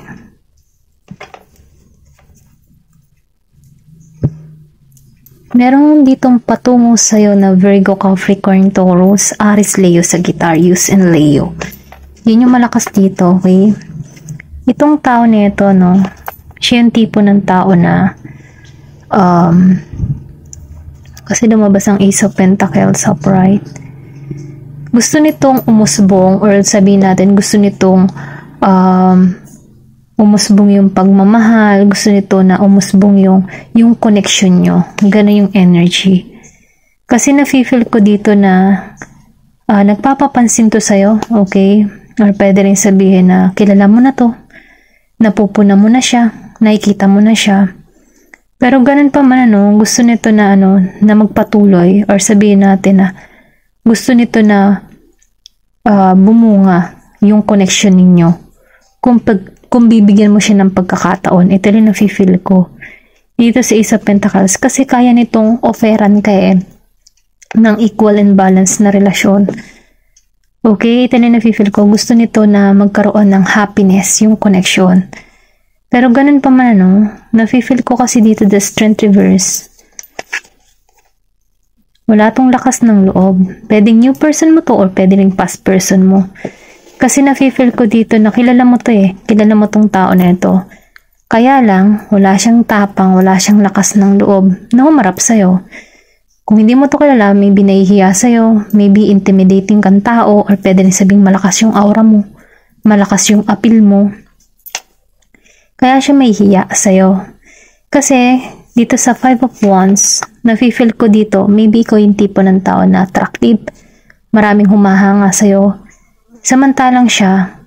Meron ditong patungo sa'yo na Virgo, Capricorn, Taurus, Aries, Leo, Sagittarius, and Leo. Yun yung malakas dito, okay? Itong tao nito, no? Siya yung tipo ng tao na kasi lumabas ang Ace of Pentacles upright. Gusto nitong umusbong, or sabihin natin, gusto nitong umusbong yung pagmamahal, gusto nito na umusbong yung connection nyo. Ganun yung energy. Kasi nafe-feel ko dito na nagpapapansin to sa'yo, okay? Or pwede rin sabihin na kilala mo na to, napupuna mo na siya, nakikita mo na siya. Pero ganun pa man, gusto nito na na magpatuloy, or sabihin natin na gusto nito na bumunga yung connection ninyo. Kung bibigyan mo siya ng pagkakataon, ito rin nafe-feel ko dito sa Ace of Pentacles, kasi kaya nitong offeran ka ng equal and balanced na relasyon. Okay, ito rin nafe-feel ko, gusto nito na magkaroon ng happiness yung connection. Pero ganun pa man, nafe-feel ko kasi dito the Strength reverse. Wala tong lakas ng loob. Pwedeng new person mo to, or pwede ring past person mo. Kasi nafe-feel ko dito na kilala mo to kilala mo tong tao na ito. Kaya lang, wala siyang tapang, wala siyang lakas ng loob na humarap sa'yo. Kung hindi mo to kilala, maybe nahihiya sa'yo, maybe intimidating kang tao, or pwede rin sabing malakas yung aura mo, malakas yung appeal mo. Kaya siya may hiya sa'yo. Kasi, dito sa 5 of Wands, nafe-feel ko dito, maybe ikaw yung tipo ng tao na attractive. Maraming humahanga sa'yo. Samantalang siya,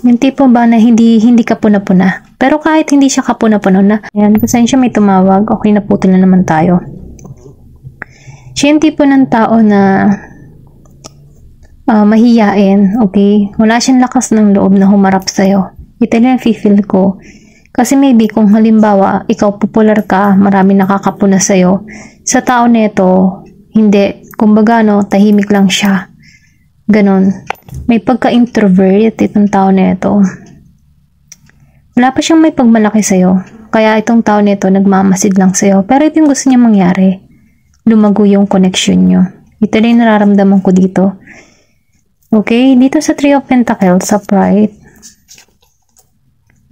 yung tipo ba na hindi ka puna-puna. Pero kahit hindi siya kapuna-puna na, ayan, pasensya may tumawag, okay, naputol na naman tayo. Siya yung tipo ng tao na mahiyain, okay? Wala siyang lakas ng loob na humarap sa'yo. Ito na feel ko. Kasi maybe kung halimbawa, ikaw popular ka, marami nakakapuna sa'yo, sa tao neto, hindi. Kumbaga, tahimik lang siya. Ganon. May pagka-introvert itong tao neto. Wala pa siyang may pagmalaki sa'yo. Kaya itong tao neto, nagmamasid lang sa'yo. Pero ito yung gusto niya mangyari. Lumago yung connection nyo. Ito na yung nararamdaman ko dito. Okay, dito sa 3 of Pentacles, upright.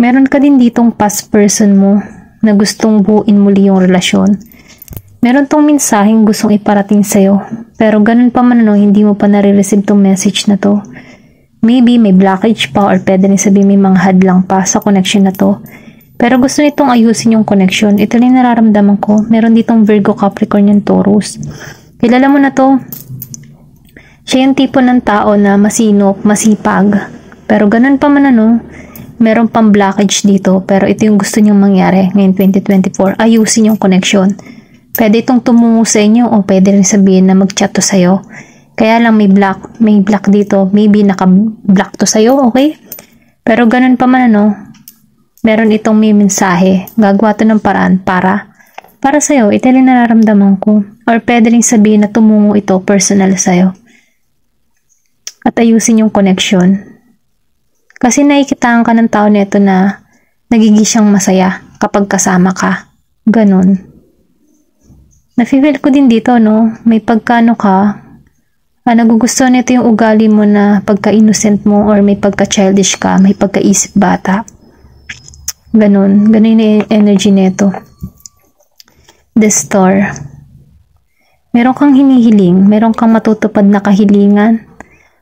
Meron ka din ditong past person mo na gustong buuin muli yung relasyon. Meron tong mensaheng gustong iparating sa'yo. Pero ganun pa man hindi mo pa nare-receive tong message na to. Maybe may blockage pa, or pwede rin sabihin may mga hadlang pa sa connection na to. Pero gusto nitong ayusin yung connection. Ito lang nararamdaman ko. Meron ditong Virgo, Capricorn, and Taurus. Kilala mo na to. Siya yung tipo ng tao na masinop, masipag. Pero ganun pa man meron pang blockage dito, pero ito yung gusto niyong mangyari ngayong 2024. Ayusin yung connection. Pwede itong tumungo sa inyo, o pwede rin sabihin na mag-chat to sa'yo. Kaya lang may block dito. Maybe naka-block to sa'yo, okay? Pero ganun pa man meron itong may mensahe. Gagawa to ng paraan para sa'yo. Ito rin nararamdaman ko. Or pwede rin sabihin na tumungo ito personal sa'yo. At ayusin yung connection. Kasi nakikitaan ka ng tao nito na nagiging siyang masaya kapag kasama ka. Ganon. Nafe-feel ko din dito, may pagkano ka, nagugustuhan nito yung ugali mo na pagka-innocent mo, or may pagka-childish ka, may pagka-isip bata. Ganon. Ganon yung energy nito. The Star. Meron kang hinihiling, meron kang matutupad na kahilingan.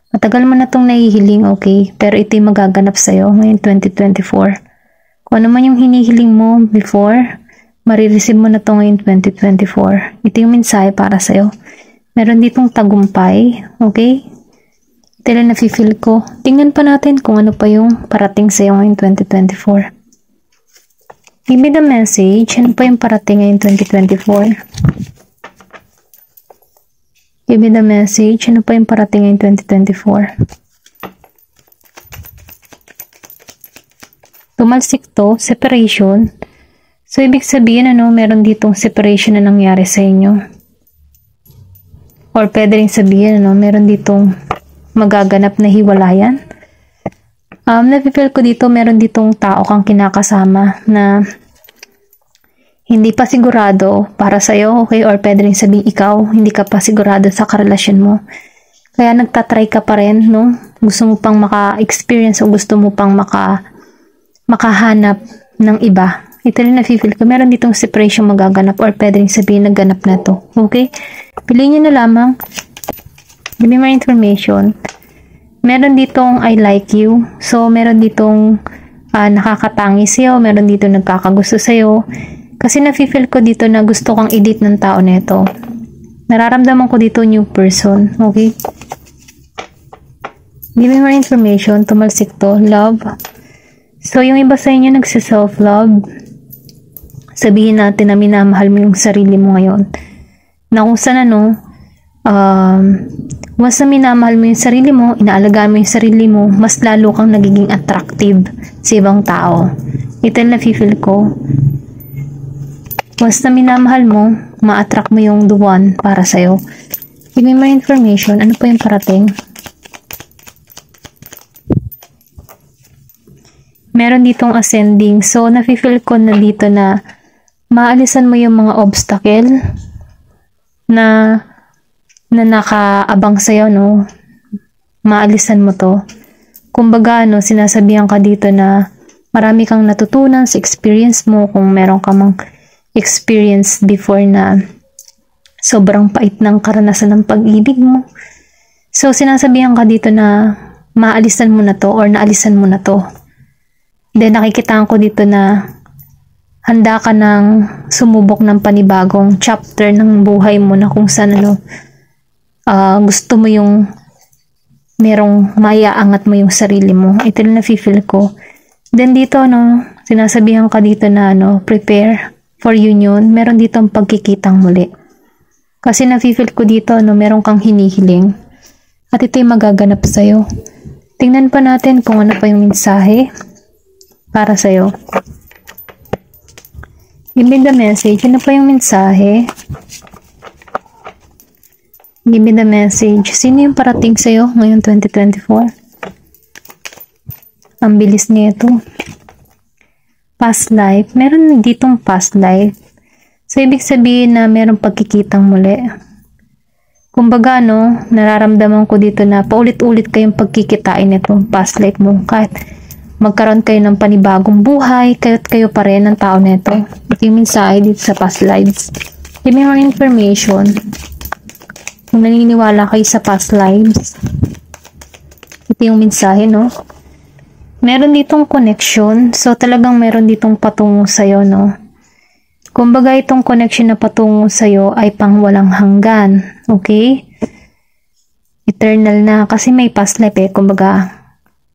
Matagal mo na itong nahihiling, okay? Pero ito yung magaganap sa'yo ngayong 2024. Kung ano man yung hinihiling mo before, marireceive mo na to ngayon 2024. Ito yung mensahe para sa'yo. Meron ditong tagumpay, okay? Ito lang nafe-feel ko. Tingnan pa natin kung ano pa yung parating sa'yo ngayon 2024. Give me the message. Ano pa yung parating ngayon 2024? Give me the message. Ano pa yung parating ngayon 2024? Tumalsik to, separation. So, ibig sabihin, meron ditong separation na nangyari sa inyo. Or pwede rin sabihin, meron ditong magaganap na hiwalayan. Nafe-feel ko dito, meron ditong tao kang kinakasama na hindi pa sigurado para sa'yo, okay? Or pwede rin sabihin ikaw, hindi ka pa sigurado sa karelasyon mo. Kaya nagtatry ka pa rin, no? Gusto mo pang maka-experience o gusto mo pang makahanap ng iba. Ito rin nafe-feel ko. Meron ditong separation magaganap or pwede rin sabihin naganap na to. Okay? Piliin nyo na lamang. Give me more information. Meron ditong I like you. So, meron ditong nakakatangi sa'yo. Meron ditong nagkakagusto sa'yo. Kasi nafe-feel ko dito na gusto kang i-date ng tao nito. Nararamdaman ko dito new person. Okay? Give me more information. Tumalsik to. Love. So, yung iba sa inyo nagsi-self-love. Sabihin natin na minamahal mo yung sarili mo ngayon. Na kung saan once na minamahal mo yung sarili mo, inaalagaan mo yung sarili mo, mas lalo kang nagiging attractive sa ibang tao. Ito yung nafe-feel ko. Once na minamahal mo, ma-attract mo yung the one para sa'yo. Give me more information. Ano pa yung parating? Meron ditong ascending. So, nafe-feel ko na dito na maalisan mo yung mga obstacle na nakaabang sa'yo, no? Maalisan mo to. Kumbaga, sinasabihan ka dito na marami kang natutunan sa experience mo kung meron ka mang experience before na sobrang pait ng karanasan ng pag-ibig mo. So, sinasabihan ka dito na maalisan mo na to or naalisan mo na to. Then, nakikitaan ko dito na handa ka ng sumubok ng panibagong chapter ng buhay mo na kung saan gusto mo yung merong maiaangat mo yung sarili mo. Ito na nafe-feel ko. Then dito, sinasabihan ka dito na prepare for union. Meron dito ang pagkikitang muli. Kasi nafe-feel ko dito, meron kang hinihiling. At ito yung magaganap sa'yo. Tingnan pa natin kung ano pa yung mensahe para sa'yo. Give me the message. Ano pa yung mensahe? Give me the message. Sino yung parating sa'yo ngayon 2024? Ang bilis niya ito. Past life. Meron ditong past life. So, ibig sabihin na meron pagkikitang muli. Kumbaga, nararamdaman ko dito na paulit-ulit kayong pagkikitain ito, past life mo. Kahit magkaroon kayo ng panibagong buhay, kayo pa rin ng tao nito. Ito yung mensahe dito sa past lives. Give me more information. Kung naniniwala kayo sa past lives, ito yung mensahe, Meron ditong connection. So, talagang meron ditong patungo sa'yo, Kumbaga, itong connection na patungo sa'yo ay pang walang hanggan. Okay? Eternal na. Kasi may past life Kumbaga,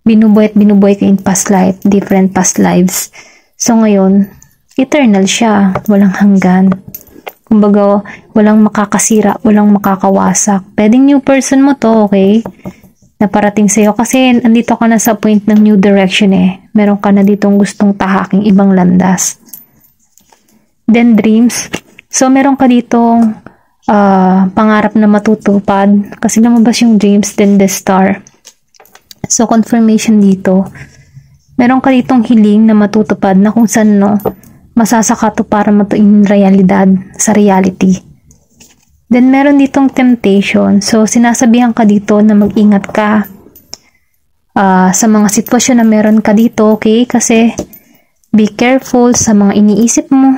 binubuhay kayo in past life, different past lives. So ngayon, eternal siya, walang hanggan. Kumbaga, walang makakasira, walang makakawasak. Pwedeng new person mo to, okay? Na parating sa'yo kasi andito ka na sa point ng new direction Meron ka na ditong gustong tahaking ibang landas. Then dreams. So meron ka ditong pangarap na matutupad kasi lumabas yung dreams, then the star. So, confirmation dito. Meron ka ditong hiling na matutupad na kung saan, masasaka to para matuin realidad sa reality. Then, meron ditong temptation. So, sinasabihan ka dito na mag-ingat ka sa mga sitwasyon na meron ka dito, okay? Kasi, be careful sa mga iniisip mo.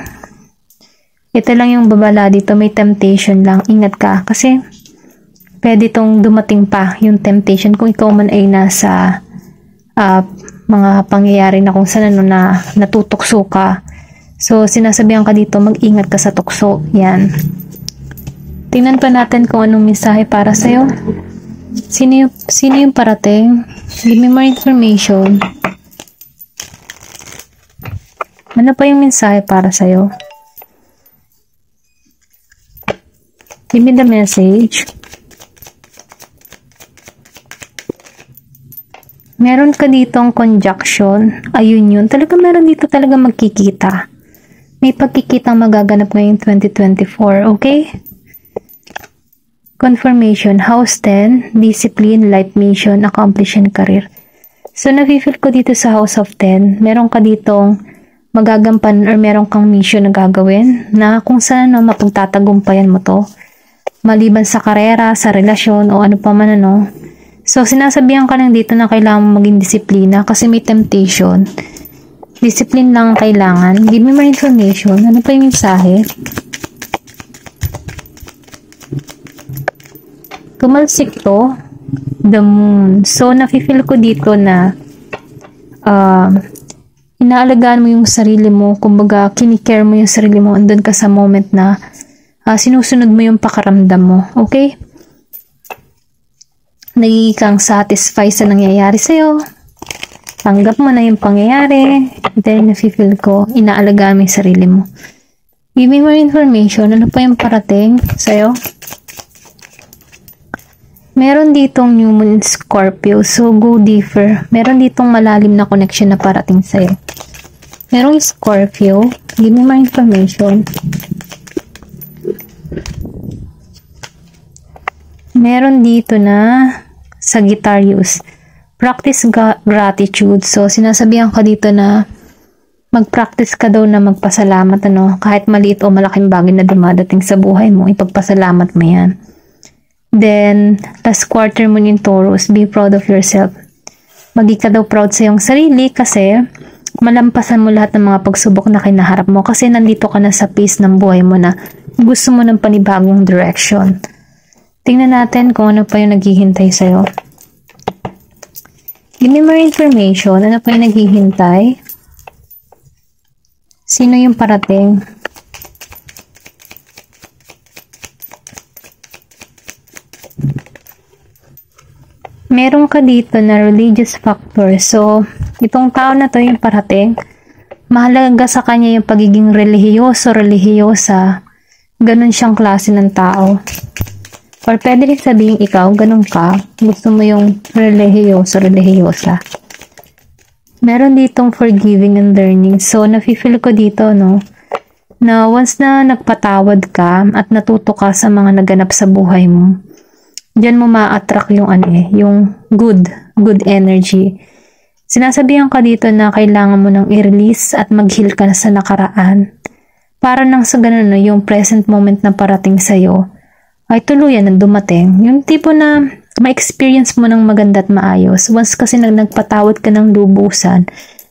Ito lang yung babala dito. May temptation lang. Ingat ka. Kasi, pwede itong dumating pa yung temptation kung ikaw man ay nasa mga pangyayari na kung saan ano na natutokso ka. So, sinasabihan ka dito, mag-ingat ka sa tukso. Yan. Tingnan pa natin kung anong mensahe para sa'yo. Sino yung parating? Give me more information. Ano pa yung mensahe para sa'yo? Give me the message. Meron ka ditong conjunction. Ayun yun. Talaga meron dito talaga magkikita. May pagkikitang magaganap ngayong 2024. Okay? Confirmation. House 10. Discipline, life mission, accomplishment, career. So, nafe-feel ko dito sa House of 10. Meron ka ditong magagampan or meron kang mission na gagawin na kung saan mapagtatagumpayan mo to. Maliban sa karera, sa relasyon, o ano pa man ano. So, sinasabihan ka lang dito na kailangan mo maging disiplina kasi may temptation. Discipline lang ang kailangan. Give me more information. Ano pa yung mensahe? Tumalsik to. The moon. So, nafe-feel ko dito na inaalagaan mo yung sarili mo. Kumbaga, kinikare mo yung sarili mo. Andun ka sa moment na sinusunod mo yung pakaramdam mo. Okay? Nagiging kang satisfied sa nangyayari sa'yo. Tanggap mo na yung pangyayari. Then, nafe-feel ko, inaalagaan mo yung sarili mo. Give me more information. Ano pa yung parating sa'yo? Meron ditong New Moon Scorpio. So, go deeper. Meron ditong malalim na connection na parating sa'yo. Merong Scorpio. Give me more information. Meron dito na Sagittarius. Practice gratitude. So, sinasabihan ka dito na mag-practice ka daw na magpasalamat, ano, kahit maliit o malaking bagay na dumadating sa buhay mo, ipagpasalamat mo yan. Then, last quarter mo yung Taurus, be proud of yourself. Maging ka daw proud sa iyong sarili kasi malampasan mo lahat ng mga pagsubok na kinaharap mo kasi nandito ka na sa pace ng buhay mo na gusto mo ng panibagong direction. Tingnan natin kung ano pa yung naghihintay sa'yo. Give me more information. Ano pa yung naghihintay? Sino yung parating? Meron ka dito na religious factor. So, itong tao na to yung parating. Mahalaga sa kanya yung pagiging relihiyoso, relihiyosa. Ganon siyang klase ng tao. Or pwede rin sabihin ikaw, ganun ka, gusto mo yung relihiyoso, relihiyosa. Meron ditong forgiving and learning. So, nafe-feel ko dito, no, na once na nagpatawad ka at natuto ka sa mga naganap sa buhay mo, diyan mo ma-attract yung yung good energy. Sinasabihan ka dito na kailangan mo nang i-release at mag-heal ka na sa nakaraan. Para nang sa ganun, no, yung present moment na parating sa'yo, ay tuluyan na dumating. Yung tipo na ma-experience mo ng maganda at maayos. Once kasi nagpatawad ka ng lubusan,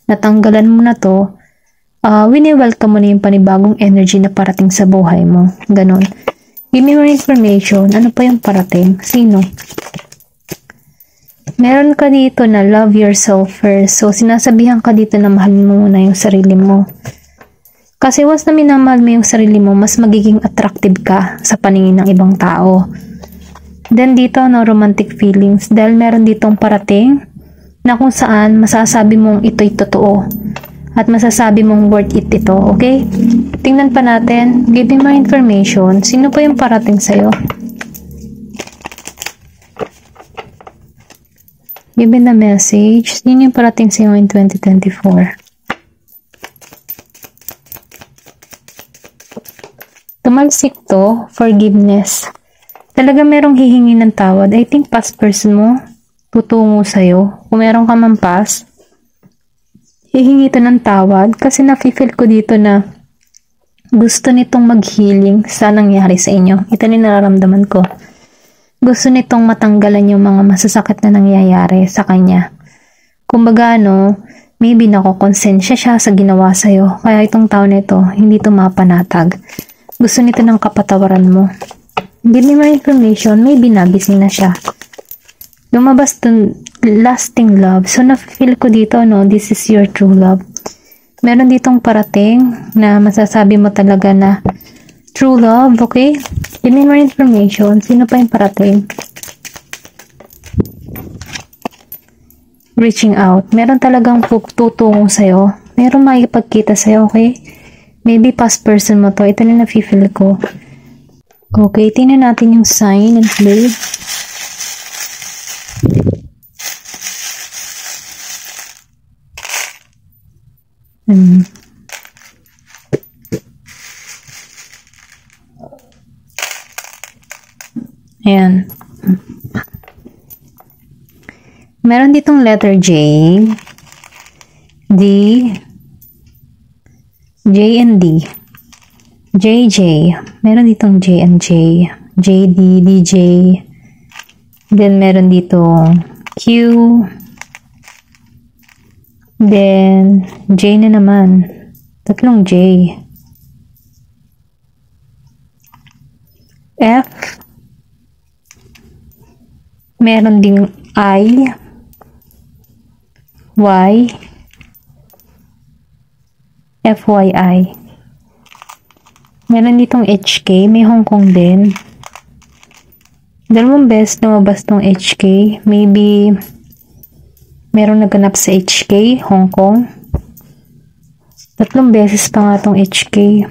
natanggalan mo na to, wini-welcome mo na yung panibagong energy na parating sa buhay mo. Ganon. Give me more information. Ano pa yung parating? Sino? Meron ka dito na love yourself first. So, sinasabihan ka dito na mahalin mo muna yung sarili mo. Kasi once na minamahal mo yung sarili mo, mas magiging attractive ka sa paningin ng ibang tao. Then dito, no, romantic feelings. Dahil meron ditong parating na kung saan masasabi mong ito'y totoo. At masasabi mong worth it ito, okay? Tingnan pa natin. Give me more information. Sino pa yung parating sa'yo? Give me the message. Sino yung parating sa'yo in 2024? Tumalsik to, forgiveness. Talaga merong hihingi ng tawad. I think past person mo, tutungo sa'yo. Kung meron ka man past, hihingi to ng tawad. Kasi nafe-feel ko dito na gusto nitong mag-healing sa nangyari sa inyo. Ito na nararamdaman ko. Gusto nitong matanggalan yung mga masasakit na nangyayari sa kanya. Kumbaga, no, maybe nakokonsensya siya sa ginawa sa'yo. Kaya itong tao na ito, hindi to mapanatag. Gusto nito ng kapatawaran mo. Give me more information. Maybe nagising na siya. Lumabas dun, lasting love. So, na-feel ko dito, no, this is your true love. Meron ditong parating na masasabi mo talaga na true love, okay? Give me more information. Sino pa yung parating? Reaching out. Meron talagang tutungong sa'yo. Meron makikipagkita sa'yo, okay? Maybe past person mo to. Ito na na-feel ko. Okay, tingnan natin yung sign and play. Ayan. Meron ditong letter J, D, J and D, JJ. Meron ditong J and J, JD, DJ. Then meron ditong Q. Then J na naman. Tatlong J. F. Meron ding I. Y, FYI. Meron ditong HK, may Hong Kong din. Dalawang beses lumabas tong HK. Maybe meron naganap sa HK, Hong Kong. Tatlong beses pa nga tong HK.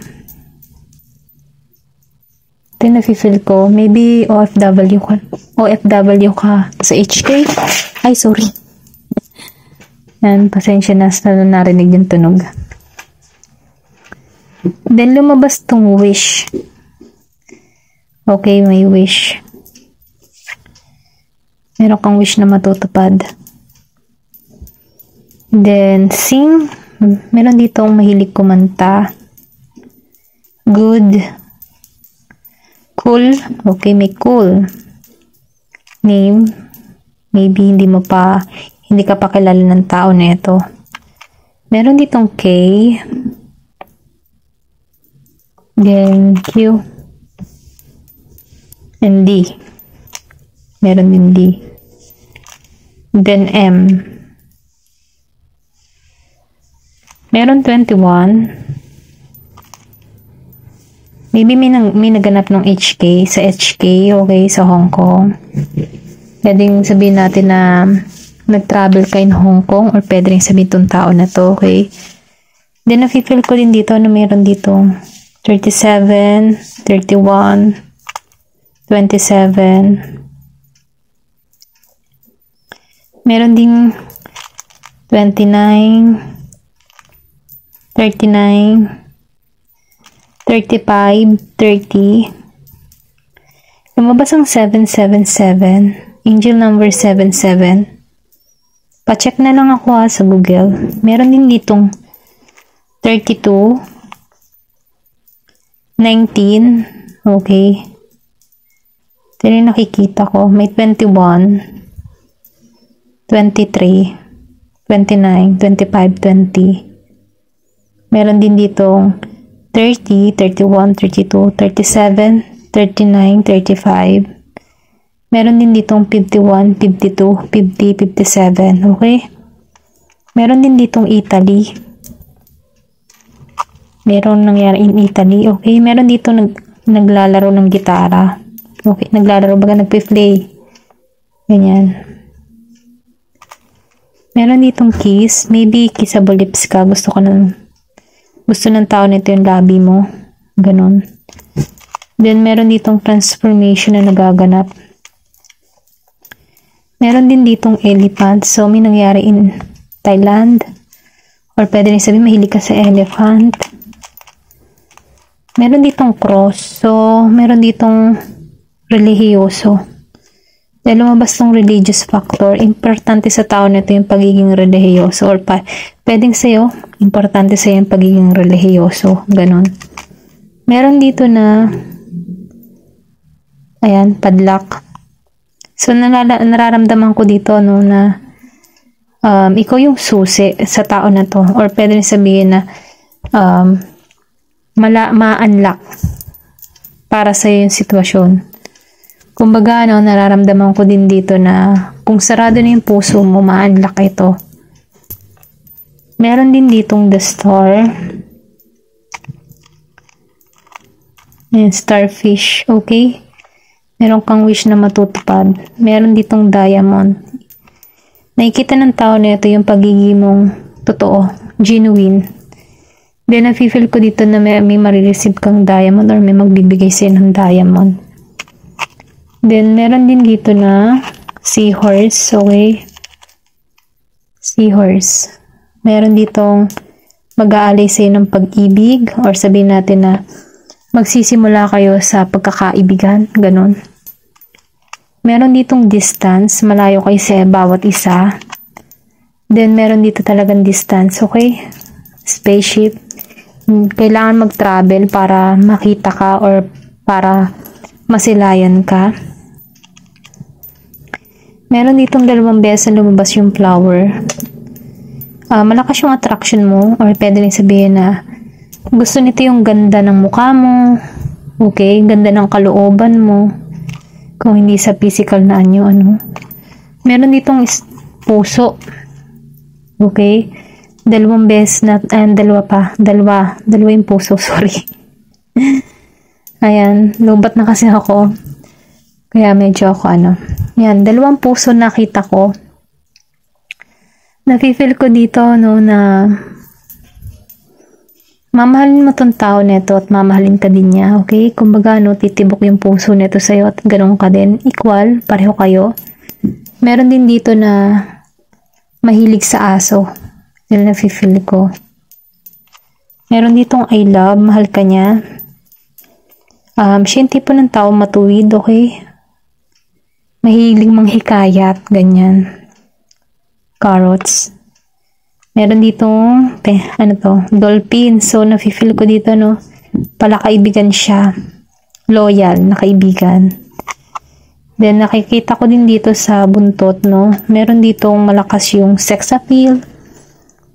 Ito yung nafe-feel ko. Maybe OFW ka sa HK. Ay, sorry. Yan, pasensya na sa narinig yung tunog. Then, lumabas tong wish. Okay, may wish. Meron kang wish na matutupad. Then, sing. Meron ditong mahilig kumanta. Good. Cool. Okay, may cool. Name. Maybe hindi ka pa kilala ng tao na ito. Meron ditong K. Then Q. And D. Meron din D. Then M. Meron 21. Maybe may naganap ng HK sa HK, okay, sa Hong Kong. Pwedeng sabihin natin na nag-travel ka in Hong Kong or pwede rin sabihin itong tao na to, okay? Then, nafe-feel ko din dito na mayroon dito 37, 31, 27. Meron ding 29, 39, 35, 30. Lumabas ang 777, angel number 77. Pa-check na lang ako sa Google. Meron din ditong 32, 19, okay. Ito yung nakikita ko. May 21, 23, 29, 25, 20. Meron din ditong 30, 31, 32, 37, 39, 35. Meron din ditong 51, 52, 50, 57. Okay? Meron din ditong Italy. Meron nangyari in Italy. Okay? Meron dito naglalaro ng gitara. Okay? Naglalaro baga nagpe-play. Ganyan. Meron ditong kiss. Maybe kissable lips ka. Gusto ng tao nito yung labi mo. Ganon. Then, meron ditong transformation na nagaganap. Meron din ditong elephant. So, may nangyari in Thailand. Or pwede rin sabihin, mahilig ka sa elephant. Meron ditong cross. So, meron ditong relihiyoso. Dahil lumabas tong religious factor, importante sa tao nito yung pagiging relihiyoso. Or pwedeng sa'yo, importante sa'yo yung pagiging relihiyoso. Ganon. Meron dito na, ayan, padlock. So, nararamdaman ko dito, no, na ikaw yung susi sa tao na to. Or pwede rin sabihin na ma-unlock para sa yung sitwasyon. Kumbaga, nararamdaman ko din dito na kung sarado na yung puso mo, ma-unlock ito. Meron din ditong the star. Ayan, starfish, okay? Meron kang wish na matutupad. Meron ditong diamond. Nakikita ng tao na ito yung pagiging mong totoo, genuine. Then, nafe-feel ko dito na may marireceive kang diamond or may magbibigay sa'yo ng diamond. Then, meron din dito na seahorse, okay? Seahorse. Meron ditong mag-aalay sa'yo ng pag-ibig or sabihin natin na magsisimula kayo sa pagkakaibigan, ganun. Meron ditong distance, malayo kayo sa bawat isa. Then, meron dito talagang distance, okay? Spaceship. Kailangan mag-travel para makita ka or para masilayan ka. Meron ditong 2 beses na lumabas yung flower. Malakas yung attraction mo or pwede rin sabihin na gusto nito yung ganda ng mukha mo, okay? Ganda ng kalooban mo. Kung hindi sa physical na ano. Meron ditong puso. Okay? 2 beses na, dalawa yung puso, sorry. Ayan, lubat na kasi ako. Kaya medyo ako Yan, 2 puso nakita ko. Nafe-feel ko dito, no, na mamahalin mo tong tao neto at mamahalin ka din niya, okay? Kumbaga, no, titibok yung puso neto sa'yo at ganun ka din. Equal, pareho kayo. Meron din dito na mahilig sa aso. Yan nafe-feel ko. Meron ditong I love, mahal ka niya. Siya yung tipo ng tao matuwid, okay? Mahilig manghikayat, ganyan. Carrots. Meron ditong, dolphin. So, nafe-feel ko dito, no, pala kaibigan siya. Loyal na kaibigan. Then, nakikita ko din dito sa buntot, no, meron ditong malakas yung sex appeal.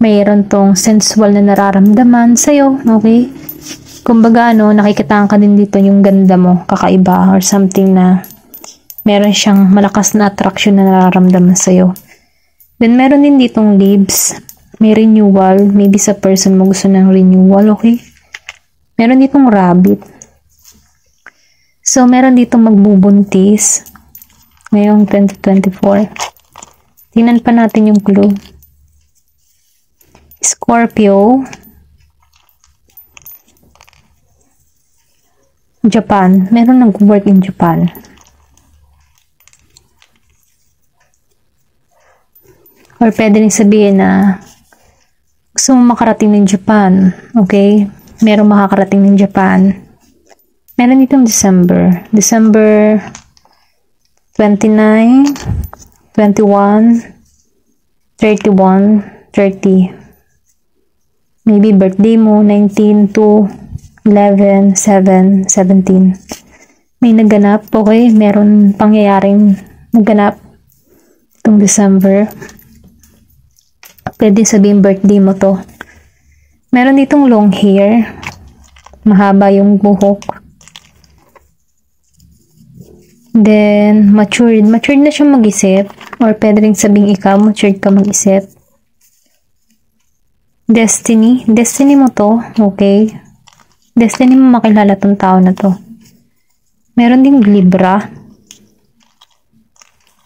Mayroon tong sensual na nararamdaman sa'yo, okay? Kumbaga, no, nakikita ka din dito yung ganda mo, kakaiba, or something na meron siyang malakas na attraction na nararamdaman sa'yo. Then, meron din ditong leaves. May renewal. Maybe sa person mo gusto ng renewal, okay? Meron ditong rabbit. So, meron ditong magbubuntis. Ngayong 2024. Tingnan pa natin yung clue. Scorpio. Japan. Meron nag-work in Japan. Or pwede rin sabihin na gusto mo makarating ng Japan. Okay? Merong makakarating ng Japan. Meron ditong December. December 29, 21, 31, 30. Maybe birthday mo, 19, 2, 11, 7, 17. May naganap. Okay? Meron pangyayaring naganap itong December. Pwede sabihin birthday mo to. Meron ditong long hair. Mahaba yung buhok. Then, matured. Matured na siya mag-isip. Or pwede rin sabihin ikaw, matured ka mag-isip. Destiny. Destiny mo to. Okay. Destiny mo makilala tong tao na to. Meron ding Libra.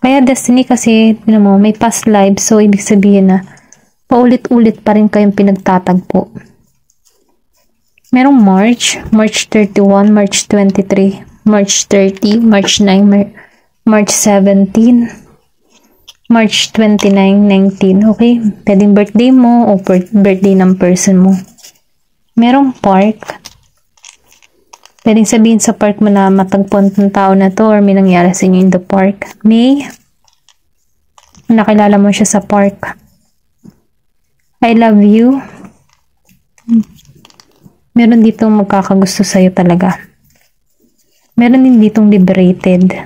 Kaya destiny kasi, mo, may past life. So, ibig sabihin na paulit-ulit pa rin kayong pinagtatagpo. Merong March 31, March 23, March 30, March 9, March 17, March 29, 19. Okay? Pwedeng birthday mo o birthday ng person mo. Merong park. Pwedeng sabihin sa park mo na matagpuan ng tao na to or may nangyari sa inyo in the park. May nakilala mo siya sa park. I love you. Meron ditong magkakagusto sa'yo talaga. Meron din ditong liberated.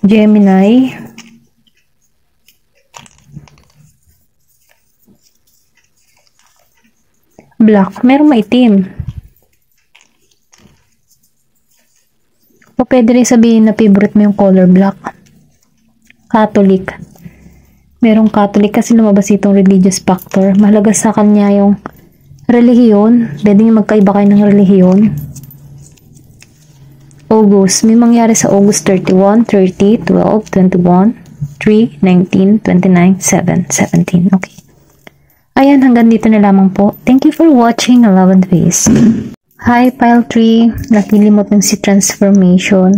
Gemini. Black. Meron maitim. pwede rin sabihin na favorite mo yung color black. Catholic. Merong Catholic kasi lumabas itong religious factor. Mahalaga sa kanya yung relihiyon. Pwede magkaiba kayo ng relihiyon. August. May mangyari sa August 31, 30, 12, 21, 3, 19, 29, 7, 17. Okay. Ayan, hanggang dito na lamang po. Thank you for watching 11th Phase. Hi, Pile 3. Nakilimot ng si transformation.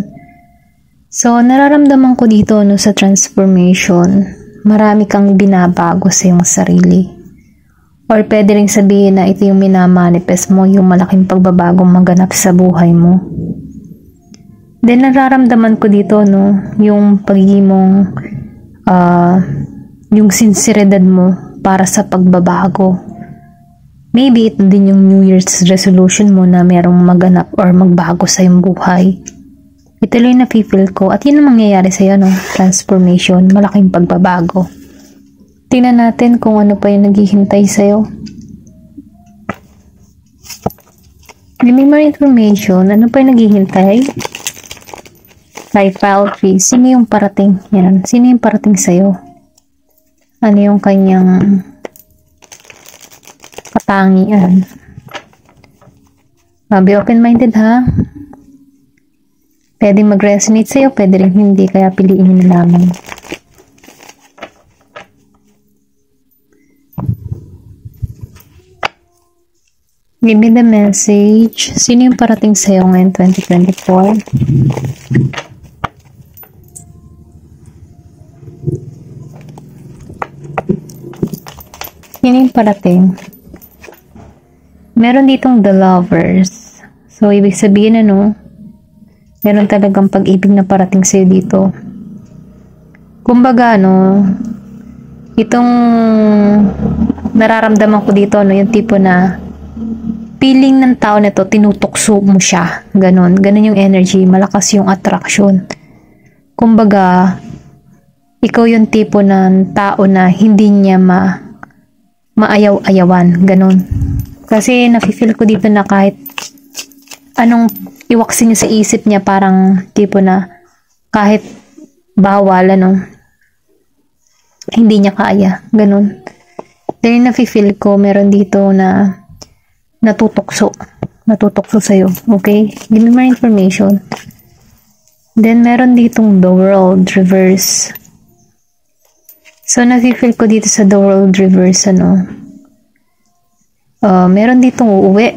So, nararamdaman ko dito no, sa transformation, marami kang binabago sa iyong sarili. Or pwede rin sabihin na ito yung minamanifest mo, yung malaking pagbabagong maganap sa buhay mo. Then, nararamdaman ko dito, no, yung pagiging mong, yung sinseridad mo para sa pagbabago. Maybe ito din yung New Year's resolution mo na merong maganap or magbago sa iyong buhay. Ito lang yung nafe-feel ko at yun ang mangyayari sa iyo, no? Transformation, malaking pagbabago. Tingnan natin kung ano pa yung naghihintay sa iyo. Give me more information. Ano pa yung naghihintay? Kay Pile 3, sino yung parating? Yan. Sino yung parating sa'yo? Ano yung kanyang katangian? Be open-minded, ha? Pwede mag-resonate sa'yo, pwede rin hindi, kaya piliin nyo lamang. Give me the message. Sino yung parating sa'yo ngayon 2024? Sino yung parating? Meron ditong the lovers. So, ibig sabihin ano, meron talagang pag-ibig na parating sa'yo dito. Kumbaga, no, itong nararamdaman ko dito, no, yung tipo na feeling ng tao na to, tinutukso mo siya. Ganon. Ganon yung energy. Malakas yung attraction. Kumbaga, ikaw yung tipo ng tao na hindi niya maayaw-ayawan. Ganon. Kasi nafe-feel ko dito na kahit anong iwaksin niya sa isip niya, parang tipo na kahit bawal, ano, hindi niya kaya. Ganon. Then nafe-feel ko meron dito na natutukso sa'yo. Okay? Give me more information. Then meron ditong the world reverse. So nafe-feel ko dito sa the world reverse, ano, meron ditong uuwi.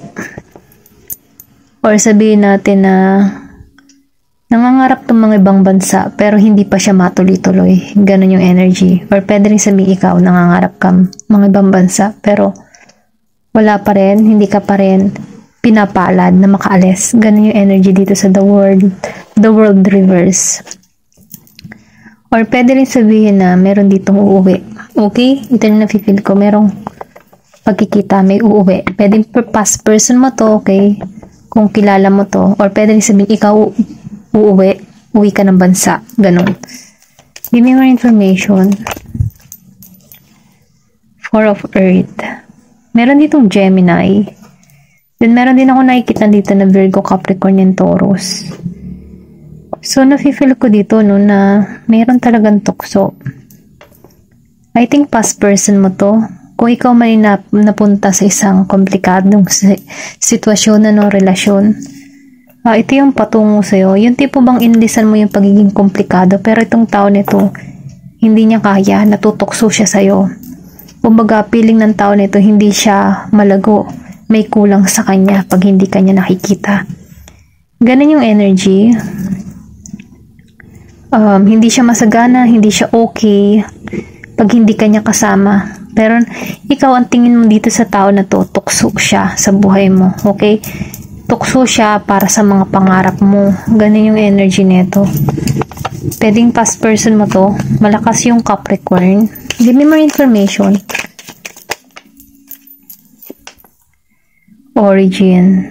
Or sabihin natin na nangangarap tong mga ibang bansa pero hindi pa siya matuloy-tuloy. Ganon yung energy. Or pwede rin sabihin ikaw nangangarap ka mga ibang bansa pero wala pa rin, hindi ka pa rin pinapalad na makaalis. Ganon yung energy dito sa the world reverse. Or pwede rin sabihin na meron ditong uuwi. Okay? Ito yung nafe-feel ko. Merong pagkikita, may uuwi. Pwede past person mo to, okay? Kung kilala mo to. Or pwede rin sabihin, ikaw uwi ka ng bansa. Ganon. Give me more information. Four of Earth. Meron ditong Gemini. Then meron din ako nakikita dito na Virgo, Capricorn, and Taurus. So, nafe-feel ko dito, no, na meron talagang tukso. I think past person mo to. Kung ikaw man napunta sa isang komplikadong sitwasyon, ano, relasyon, ito yung patungo sa'yo. Yung tipo bang inilisan mo yung pagiging komplikado, pero itong tao nito, hindi niya kaya, natutukso siya sa'yo. Kumbaga, feeling ng tao nito, hindi siya malago. May kulang sa kanya pag hindi kanya nakikita. Ganun yung energy. Hindi siya masagana, hindi siya okay pag hindi kanya kasama. Pero ikaw ang tingin mo dito sa tao na to, tukso siya sa buhay mo. Okay? Tukso siya para sa mga pangarap mo. Ganun yung energy nito. Pwedeng past person mo to. Malakas yung Capricorn. Give me more information. Origin.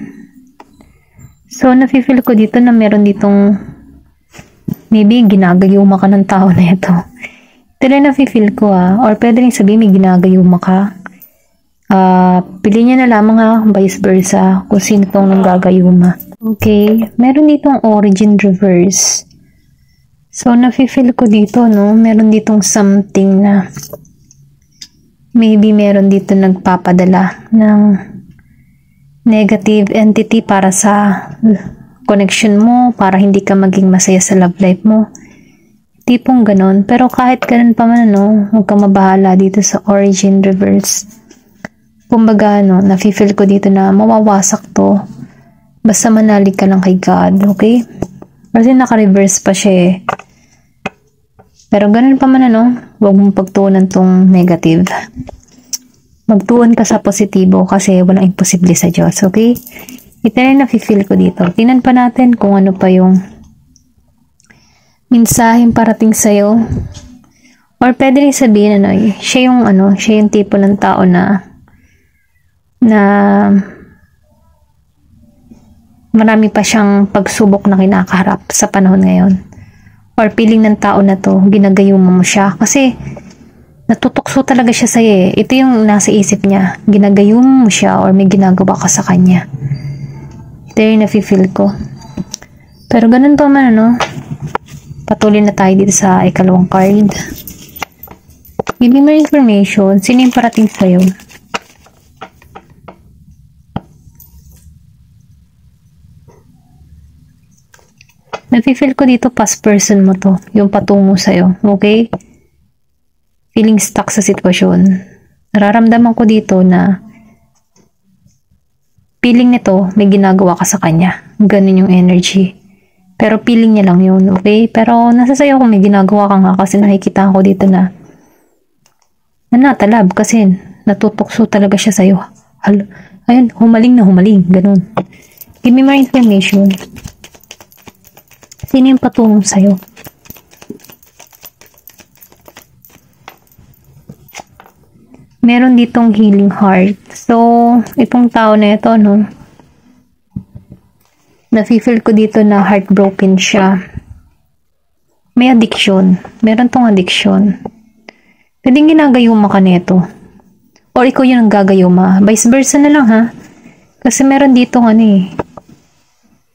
So, nafe-feel ko dito na meron ditong maybe ginagayuma ka ng tao na ito. Ito na nafe-feel ko, or pwede rin sabihin may ginagayuma ka. Piliin niya na lamang, vice versa, kung sino tong nanggagayuma. Okay, meron ditong origin reverse. So, nafe-feel ko dito, no? Meron ditong something na maybe meron dito nagpapadala ng negative entity para sa connection mo, para hindi ka maging masaya sa love life mo. Tipong ganon. Pero kahit ganon pa man, no? Huwag ka mabahala dito sa origin reverse. Kumbaga, no? Nafe-feel ko dito na mawawasak to. Basta manalig ka lang kay God, okay? Kasi naka-reverse pa siya eh. Pero ganun pa man huwag mong pagtuunan tong negative. Magtuon ka sa positibo kasi walang imposible sa Diyos, okay? Ito na nafe-feel ko dito. Tingnan pa natin kung ano pa yung mensaheng parating sa'yo. Or pwede rin sabihin siya yung tipo ng tao na marami pa siyang pagsubok na kinakaharap sa panahon ngayon. Or feeling ng tao na to, ginagayuma mo siya. Kasi, natutokso talaga siya sa'yo eh. Ito yung nasa isip niya. Ginagayuma mo siya or may ginagawa ka sa kanya. Ito yung nafe-feel ko. Pero ganun pa man patuloy na tayo dito sa ikalawang card. Give me more information. Sino yung parating sa'yo? Nafe-feel ko dito past person mo to. Yung patungo sa'yo. Okay? Feeling stuck sa sitwasyon. Nararamdaman ko dito na feeling nito may ginagawa ka sa kanya. Ganun yung energy. Pero feeling niya lang yun. Okay? Pero nasa sayo kung may ginagawa ka nga kasi nakikita ko dito na natalab kasi natutokso talaga siya sa'yo. Ayun, humaling na humaling. Ganun. Give me more information. Sino yung patungo sa'yo? Meron ditong healing heart. So, itong tao na ito, nafe-feel ko dito na heartbroken siya. May addiction. Meron tong addiction. Pwedeng ginagayuma ka nito. Or ikaw yung gagayuma. Vice versa na lang ha. Kasi meron ditong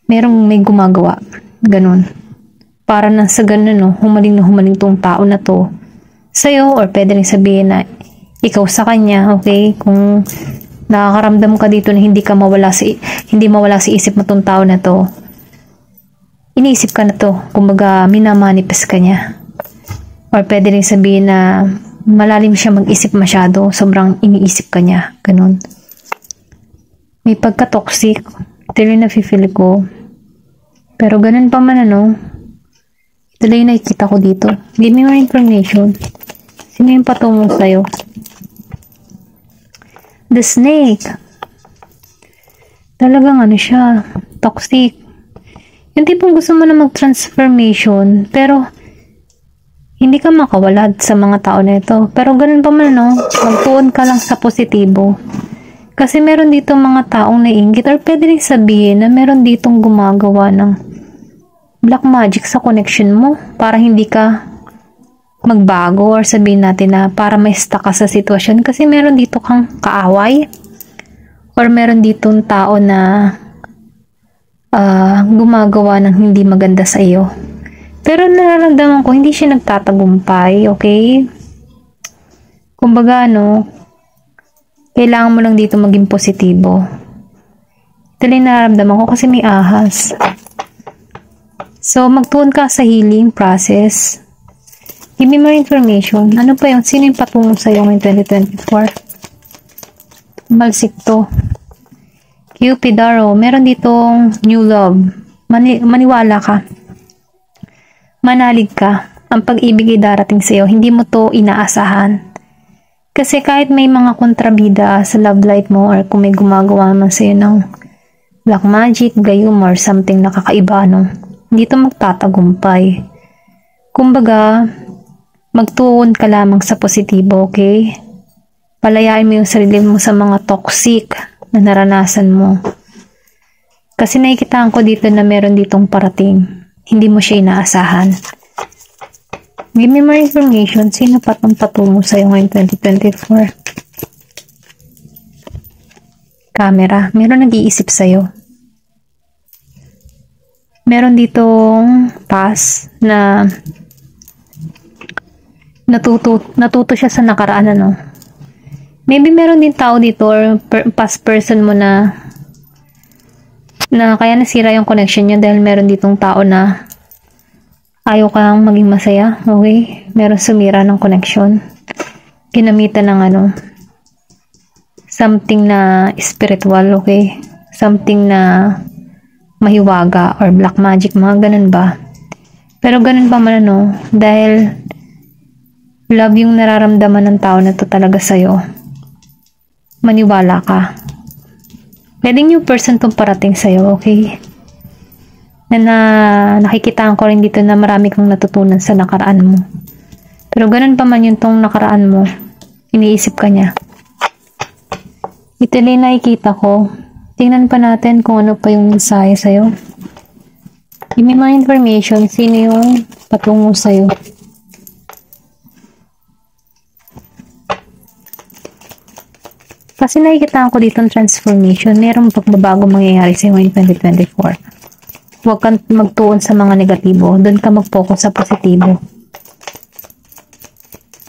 merong may gumagawa. Ganon. Para na sa ganun, humaling na humaling tong tao na to sa'yo, or pwede rin sabihin na ikaw sa kanya, okay? Kung nakakaramdam ka dito na hindi mawala sa isip mo tong tao na to, iniisip ka na to, kumbaga minamanifest ka niya. Or pwede rin sabihin na malalim siya mag-isip masyado, sobrang iniisip ka niya, ganun. May pagka-toxic, ito rin nafe-feel ko. Pero ganun pa man ito lang yung nakikita ko dito. Give me more information. Sino yung patungo sa'yo? The snake. Talagang siya, toxic. Yung tipong gusto mo na mag-transformation, pero hindi ka makawala sa mga tao na ito. Pero ganun pa man magtuon ka lang sa positibo. Kasi meron dito mga taong naiinggit, or pwede rin sabihin na meron ditong gumagawa ng black magic sa connection mo para hindi ka magbago, or sabihin natin na para may stuck ka sa sitwasyon kasi meron dito kang kaaway, or meron ditong tao na gumagawa ng hindi maganda sa iyo. Pero nararamdaman ko hindi siya nagtatagumpay, okay? Kumbaga kailangan mo lang dito maging positibo. Ito lang nararamdaman ko kasi may ahas. So, magtuon ka sa healing process. Give me more information. Ano pa yun? Sino yung patungo sa'yo ngayong 2024? Malsik to. Cupidaro. Meron ditong new love. Maniwala ka. Manalig ka. Ang pag-ibig ay darating sa'yo. Hindi mo to inaasahan. Kasi kahit may mga kontrabida sa love life mo, or kung may gumagawa man sa'yo ng black magic, gayum, or something nakakaiba, hindi to magtatagumpay. Kumbaga, magtuon ka lamang sa positibo, okay? Palayain mo yung sarili mo sa mga toxic na naranasan mo. Kasi nakikitaan ko dito na meron ditong parating. Hindi mo siya inaasahan. Give me more information. Sino pa itong patungo sa'yo ngayong 2024? Camera. Meron nag-iisip sa'yo. Meron ditong past na natuto siya sa nakaraan, ano. Maybe meron din tao dito or past person mo na kaya nasira yung connection niyo dahil meron ditong tao na ayaw kang maging masaya, okay? Meron sumira ng connection. Ginamitan ng ano, something na spiritual, okay? Something na mahiwaga or black magic, mga ganun ba? Pero ganun pa man, ano, dahil love yung nararamdaman ng tao na to talaga sa'yo, maniwala ka. Pwedeng new person tong parating sa'yo, okay? Nakikitaan ko rin dito na marami kang natutunan sa nakaraan mo. Pero ganun pa man yung tong nakaraan mo, iniisip ka niya. Ito rin nakikita ko. Tingnan pa natin kung ano pa yung mensahe sa'yo. Give me mga information, sino yung patungo sa'yo. Kasi nakikita ko dito ang transformation. Merong pagbabago mangyayari sa ngayong 2024. Huwag kang magtuon sa mga negatibo. Doon ka mag-focus sa positibo.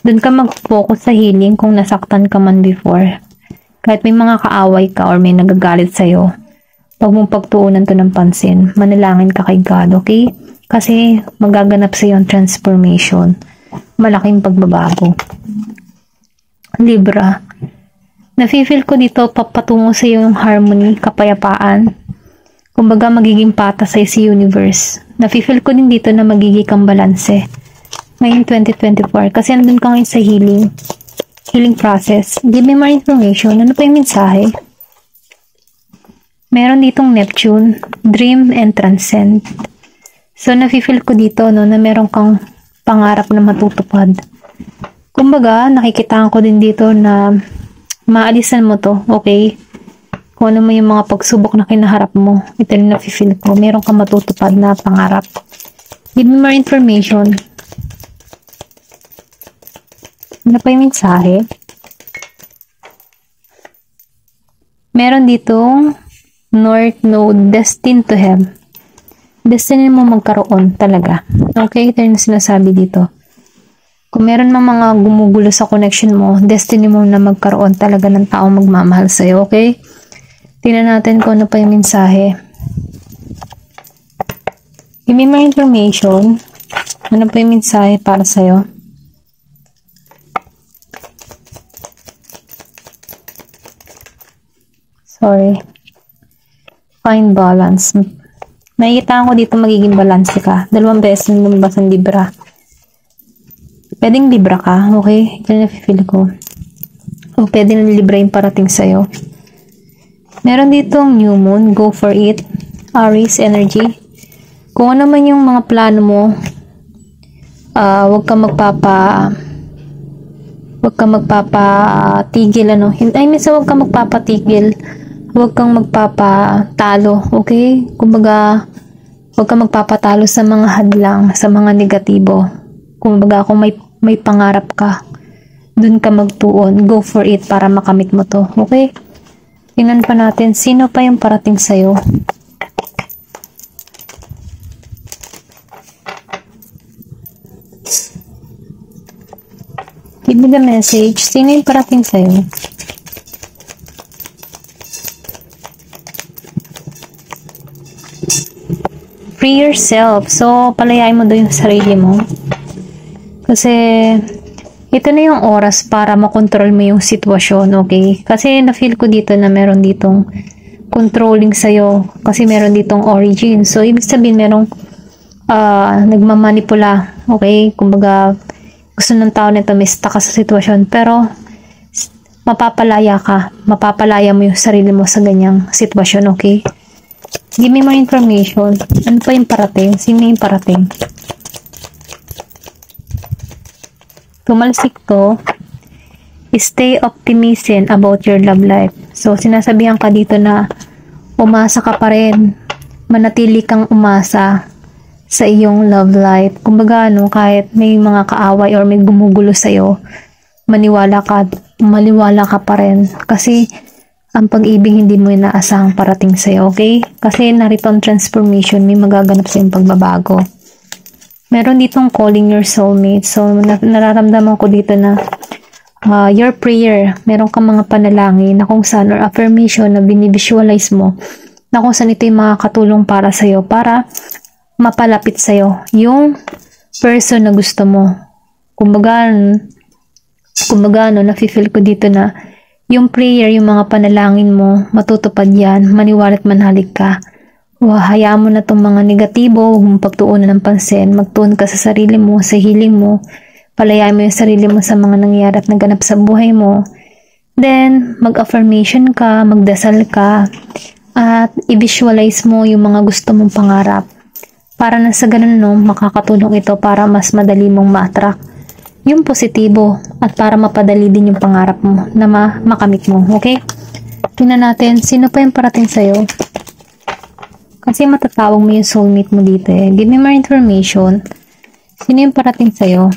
Doon ka mag-focus sa healing kung nasaktan ka man before. Kahit may mga kaaway ka or may nagagalit sa'yo, huwag mong pagtuunan to ng pansin. Manalangin ka kay God, okay? Kasi magaganap sa'yo ang transformation. Malaking pagbabago. Libra. Nafe-feel ko dito papatungo sa iyo yung harmony, kapayapaan. Kumbaga magiging patas sa'yo si universe. Nafe-feel ko din dito na magiging kang balanse. Ngayon 2024 kasi andun ka ngayon sa healing process. Give me more information. Ano pa yung mensahe? Meron ditong Neptune, dream and transcend. So nafe-feel ko dito no na meron kang pangarap na matutupad. Kumbaga nakikitaan ko din dito na maalisan mo to, okay? Kung ano mo yung mga pagsubok na kinaharap mo, ito rin nafe-feel ko. Meron kang matutupad na pangarap. Give me more information. Ano pa yung mensahe? Meron ditong North Node, destined to have. Destiny mo magkaroon talaga. Okay? Ito yung sinasabi dito. Kung meron mang mga gumugulo sa connection mo, destiny mo na magkaroon talaga ng taong magmamahal sa'yo, okay? Tingnan natin kung ano pa yung mensahe. Give me more information. Ano pa yung mensahe para sa'yo? Sorry. Find balance. Nakikita ko dito magiging balance ka. 2 beses na lumabas ang Libra. Pwedeng Libra ka, okay? Ito na feel ko. O pwedeng Libra yung parating sa'yo. Meron ditong new moon, go for it. Aries energy. Kung ano man yung mga plano mo, huwag kang magpapatigil, ano. I mean, huwag kang magpapatigil. Huwag kang magpapatalo, okay? Kumbaga, huwag kang magpapatalo sa mga hadlang, sa mga negatibo. Kumbaga, kung may pangarap ka, dun ka magtuon. Go for it para makamit mo to. Okay? Tingnan pa natin, sino pa yung parating sa'yo? Give me the message. Sino yung parating sa'yo? Free yourself. So, palayain mo doon yung sarili mo. Kasi, ito na yung oras para makontrol mo yung sitwasyon, okay? Kasi, na-feel ko dito na meron ditong controlling sa'yo. Kasi, meron ditong origin. So, ibig sabihin, merong nagmamanipula, okay? Kumbaga, gusto ng tao nito may stuck ka sa sitwasyon. Pero, mapapalaya ka. Mapapalaya mo yung sarili mo sa ganyang sitwasyon, okay? Give me more information. Ano pa yung parating? Sino yung parating? Tumalsik to, stay optimistic about your love life. So, sinasabihan ka dito na umasa ka pa rin. Manatili kang umasa sa iyong love life. Kumbaga, no, kahit may mga kaaway or may gumugulo sa'yo, maniwala ka pa rin. Kasi, ang pag-ibig hindi mo inaasahang parating sa'yo, okay? Kasi narito ang transformation, may magaganap sa iyong pagbabago. Meron ditong calling your soulmate. So, nararamdaman ko dito na your prayer, meron kang mga panalangin na kung saan or affirmation na binivisualize mo na kung saan ito yung makakatulong para sa'yo para mapalapit sa'yo yung person na gusto mo. Kumbaga, nafe-feel ko dito na yung prayer, yung mga panalangin mo, matutupad yan, maniwala't manhalik ka. Hayaan mo na itong mga negatibo, huwag mong pagtuunan ng pansin, magtuon ka sa sarili mo, sa healing mo, palayain mo yung sarili mo sa mga nangyayari at naganap sa buhay mo. Then, mag-affirmation ka, magdasal ka, at i-visualize mo yung mga gusto mong pangarap. Para na sa ganun, makakatulong ito para mas madali mong ma-attract yung positibo at para mapadali din yung pangarap mo na makamit mo. Okay? Tingnan natin, sino pa yung parating sa'yo? Kasi matatawag mo yung soulmate mo dito eh. Give me more information. Sino yung parating sa'yo?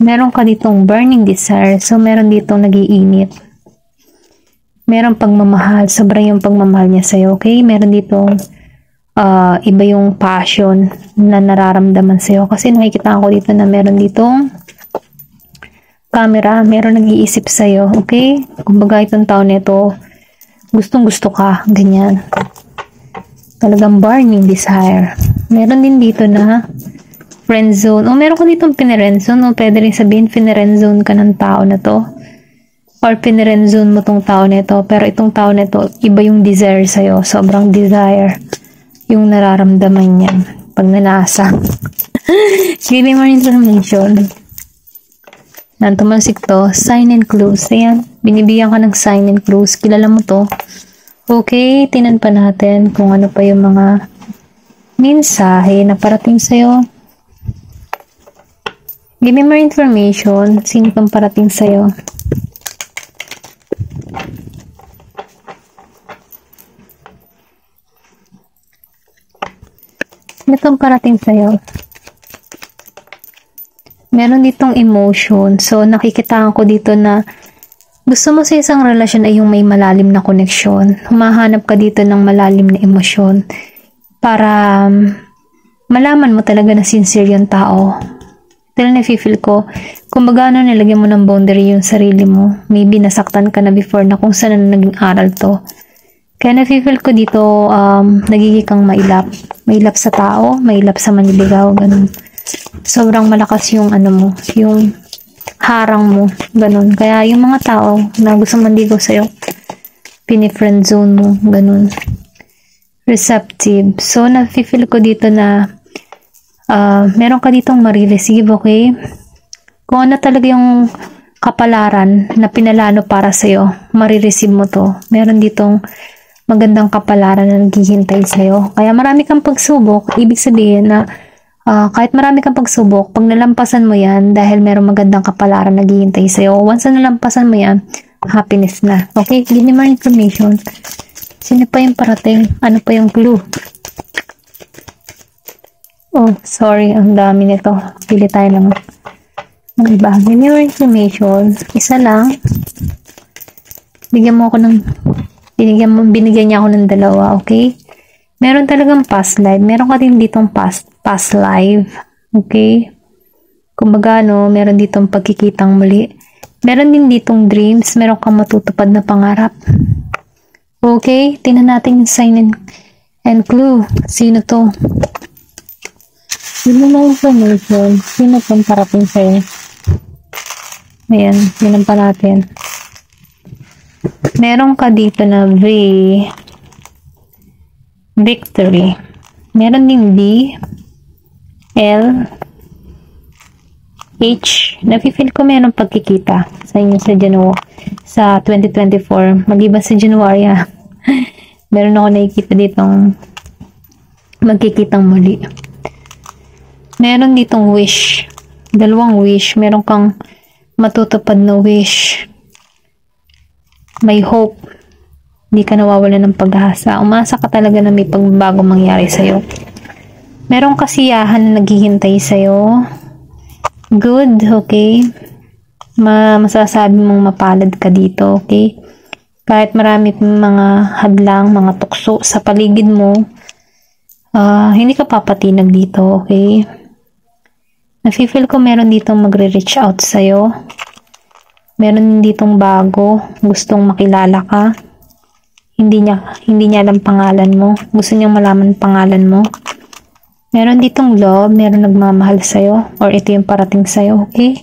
Meron ka ditong burning desire. So, meron ditong nag-iinit. Meron pagmamahal. Sobrang yung pagmamahal niya sa'yo. Okay? Meron ditong iba yung passion na nararamdaman sa'yo. Kasi nakikita ko dito na meron ditong camera. Meron nag-iisip sa'yo. Okay? Kumbaga itong taon nito, gustong-gusto ka, ganyan. Talagang burning desire. Meron din dito na friend zone. O meron ka ditong pinirend zone. O pwede rin sabihin, pinirend zone ka ng tao na to. Or pinirend zone mo tong tao na ito. Pero itong tao na ito, iba yung desire sa'yo. Sobrang desire yung nararamdaman niya pag nanasa. Give me more information. Nantumansik to, sign and clues. Ayan, binibigyan ka ng sign and clues. Kilala mo to. Okay, tinan pa natin kung ano pa yung mga mensahe na parating sa'yo. Give me more information. Sino pang parating sa'yo? Sino pang parating sa'yo? Meron ditong emotion. So, nakikitaan ko dito na gusto mo sa isang relasyon ay yung may malalim na koneksyon. Humahanap ka dito ng malalim na emosyon para malaman mo talaga na sincere yung tao. Dahil nafe-feel ko, kumbaga nilagyan mo ng boundary yung sarili mo. Maybe nasaktan ka na before na kung saan na naging aral to. Kaya nafe-feel ko dito, nagiging kang mailap. Mailap sa tao, mailap sa maniligaw, ganun. Sobrang malakas yung mo, yung harang mo, ganun. Kaya yung mga tao na gusto manligaw sa'yo, pini-friend zone mo, ganun. Receptive. So, nafe-feel ko dito na meron ka ditong marireceive, okay? Kung ano talaga yung kapalaran na pinalano para sa'yo, marireceive mo to. Meron ditong magandang kapalaran na naghihintay sa'yo. Kaya marami kang pagsubok, ibig sabihin na kahit marami kang pagsubok, pag nalampasan mo yan, dahil merong magandang kapalaran na naghihintay sa'yo, once na nalampasan mo yan, happiness na. Okay? Give me more information. Sino pa yung parating? Ano pa yung clue? Oh, sorry. Ang dami nito. Pili tayo ng iba. Give me more information. Isa lang. Binigyan niya ako ng dalawa. Okay? Meron talagang past life. Meron ka din ditong past life. Okay? Kumbaga, meron ditong pagkikitang muli. Meron din ditong dreams. Meron kang matutupad na pangarap. Okay? Tingnan natin yung sign and clue. Sino to? Sino na information? Sino pang parating sa'yo? Ayan. Tingnan pa natin. Meron ka dito na victory. Meron din B, L, H. Nafe-feel ko meron pagkikita sa inyo sa 2024. Mag-iba sa January. Meron ako nakikita ditong magkikitang muli. Meron ditong wish. Dalawang wish. Meron kang matutupad na wish. May hope. Hindi ka nawawalan ng pag-asa. Umasa ka talaga na may pagbabago mangyari sa'yo. Merong kasiyahan na naghihintay sa'yo. Good, okay? masasabi mong mapalad ka dito, okay? Kahit marami mga hadlang, mga tukso sa paligid mo, hindi ka papatinag dito, okay? Nafe-feel ko meron ditong magre-reach out sa'yo. Meron ditong bago, gustong makilala ka. Hindi niya alam pangalan mo. Gusto niyang malaman pangalan mo. Meron ditong love, meron nagmamahal sa'yo, or ito yung parating sa'yo, okay?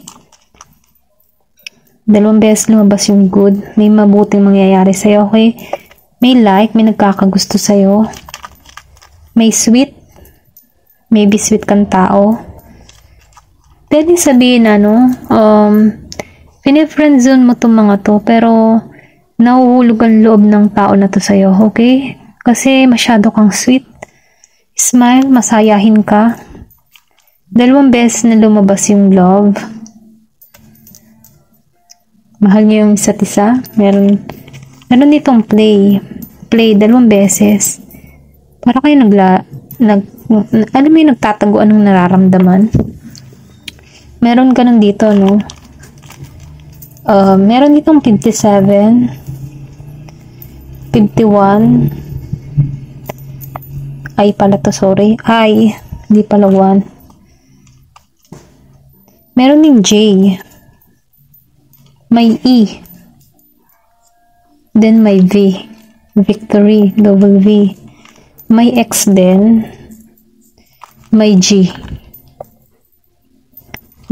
Dalawang beses lumabas yung good. May mabuting mangyayari sa'yo, okay? May like, may nagkakagusto sa'yo. May sweet. Maybe sweet kang tao. Pwede sabihin, pini-friendzone mo itong mga to, pero nahuhulog ang loob ng tao na to sa'yo, okay? Kasi masyado kang sweet. Smile, masayahin ka. Dalawang beses na lumabas yung love. Mahal niyo yung isa't isa. Meron ditong play. Play, dalawang beses. Para kayo alam mo yung nagtataguan ng nararamdaman. Meron ganun dito, no? Meron ditong 57, 51, ay pala to, sorry. Ay, hindi pala 1. Meron din J. May E. Then may V. Victory, double V. May X din. May G.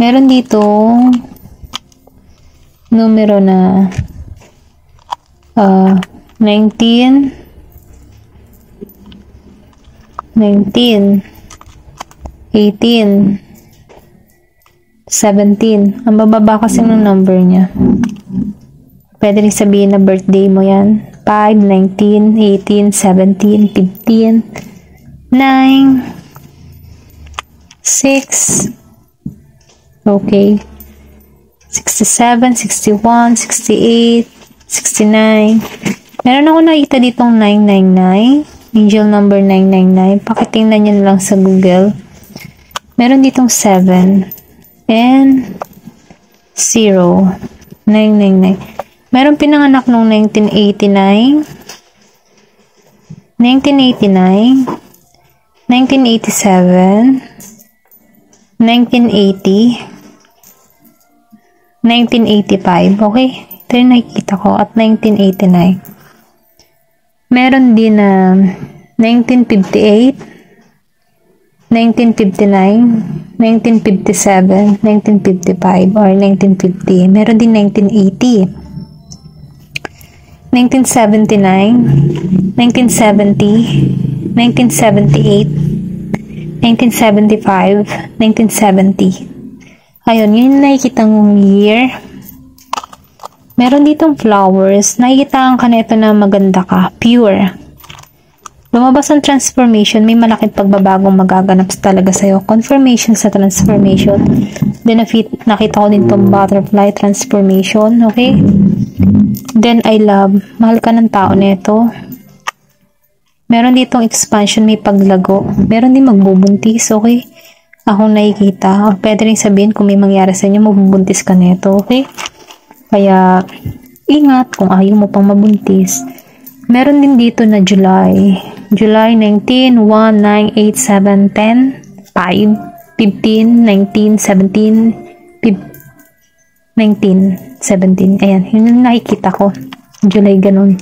Meron dito numero na 19, 18, 17. Ang bababa kasi ng number niya. Pwede rin sabihin na birthday mo yan. 5, 19, 18, 17, 15, 9, 6, okay, 67, 61, 68, 69. Meron ako nakita ditong 999. Angel number 999. Pakitingnan nyo lang sa Google. Meron ditong 7 and 0. 999. Meron pinanganak noong 1989, 1989, 1987, 1980, 1985, okay? Ito yung nakikita ko, at 1989. Meron din na 1958, 1959, 1957, 1955, or 1950. Meron din 1980, 1979, 1970, 1978, 1975, 1970. Ayun, yun yung nakikita mong year. Meron ditong flowers. Nakikita ka na ito na maganda ka. Pure. Lumabas ang transformation. May malaking pagbabagong magaganap talaga sa'yo. Confirmation sa transformation. Then, nakita ko din itong butterfly transformation. Okay? Then, I love. Mahal ka ng tao nito. Meron ditong expansion. May paglago. Meron din magbubuntis. Okay? Akong nakikita. O pwede rin sabihin kung may mangyari sa inyo, magbubuntis ka nito. Okay? Kaya, ingat kung ayaw mo pang mabuntis. Meron din dito na July. July 19, 1, 9, 8, 7, 10, 5, 15, 19, 17, 19, 17. Ayan, yun yung nakikita ko. July ganun.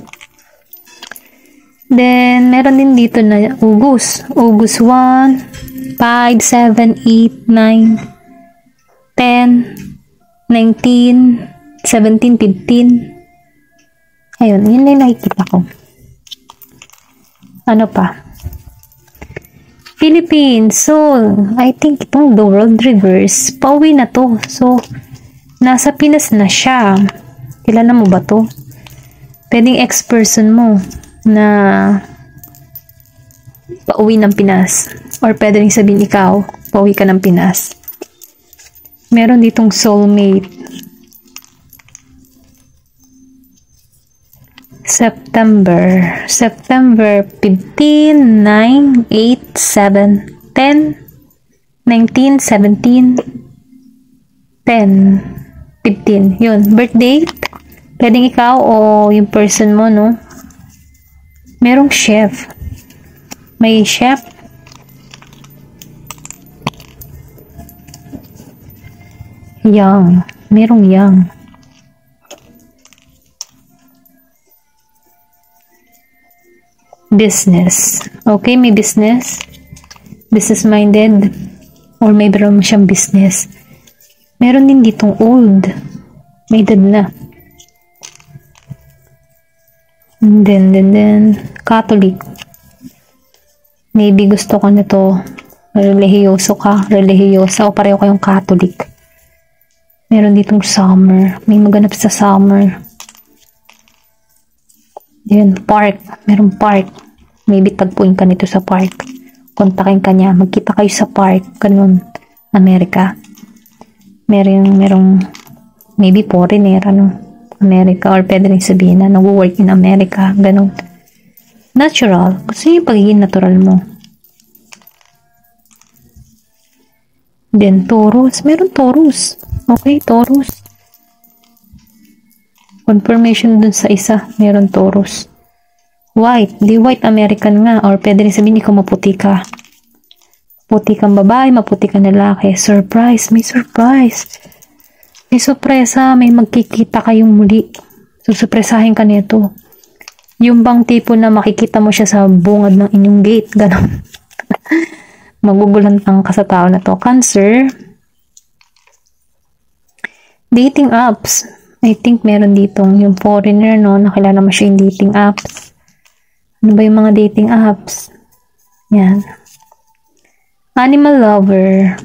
Then, meron din dito na August. August 1, 5, 7, 8, 9, 10, 19, 17, 15. Ayun, yun yung nakikita ko. Ano pa? Philippines. So, I think itong The World Reverse, pauwi na to. So, nasa Pinas na siya. Kilala mo ba to? Pwedeng ex-person mo na pauwi ng Pinas. Or pwede rin sabihin ikaw, pauwi ka ng Pinas. Meron ditong soulmate. September 15, 9, 8, 7, 10, 19, 17, 10, 15. Yun. Birth date. Pwedeng ikaw o yung person mo, no? Merong chef. May chef. Young. Merong young. Business. Okay, may business. Business-minded. Or may meron siyang business. Meron din ditong old. May edad na. And then, Catholic. Maybe gusto ko nito. Relihiyoso ka. Relihiyosa. O pareho kayong Catholic. Meron ditong summer. May maganap sa summer. Yun, park. Merong park. Maybe tagpuin ka nito sa park. Kontakin ka niya. Magkita kayo sa park. Ganun. Amerika. Merong maybe foreigner, Amerika. Or pwede rin sabihin na nag-work in Amerika. Ganun. Natural. Kasi yung pagiging natural mo. Then, Taurus. Meron Taurus. Okay, Taurus. Confirmation dun sa isa, meron Taurus. White, di white American nga, or pwede rin sabihin ikaw maputi ka. Puti kang babae, maputi kang lalaki. Surprise, may surprise. May sorpresa, may magkikita kayong muli. Susurpresahin ka nito. Yung bang tipo na makikita mo siya sa bungad ng inyong gate, gano'n. Magugulantang ka sa tao na to. Cancer. Dating apps. I think meron ditong yung foreigner, no? Nakilala mo siya yung dating apps. Ano ba yung mga dating apps? Yan. Animal lover.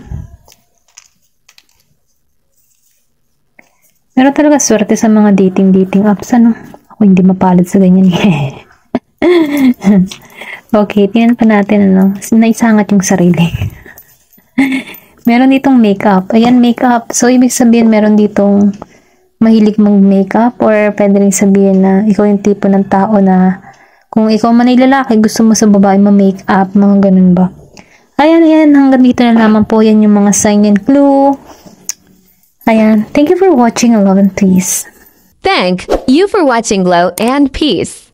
Meron talaga swerte sa mga dating apps, ano? Ako hindi mapalad sa ganyan. Okay, tingnan pa natin, ano? Naisangat yung sarili. Meron ditong makeup. Ayan, makeup. So, ibig sabihin, meron ditong mahilig mag-makeup or pwede rin sabihin na ikaw yung tipo ng tao na kung ikaw man ay lalaki, gusto mo sa babae ma-makeup, mga ganun ba. Ayan, hanggang dito na naman po yan yung mga sign and clue. Ayan, thank you for watching. Love and peace. Thank you for watching Glow and Peace.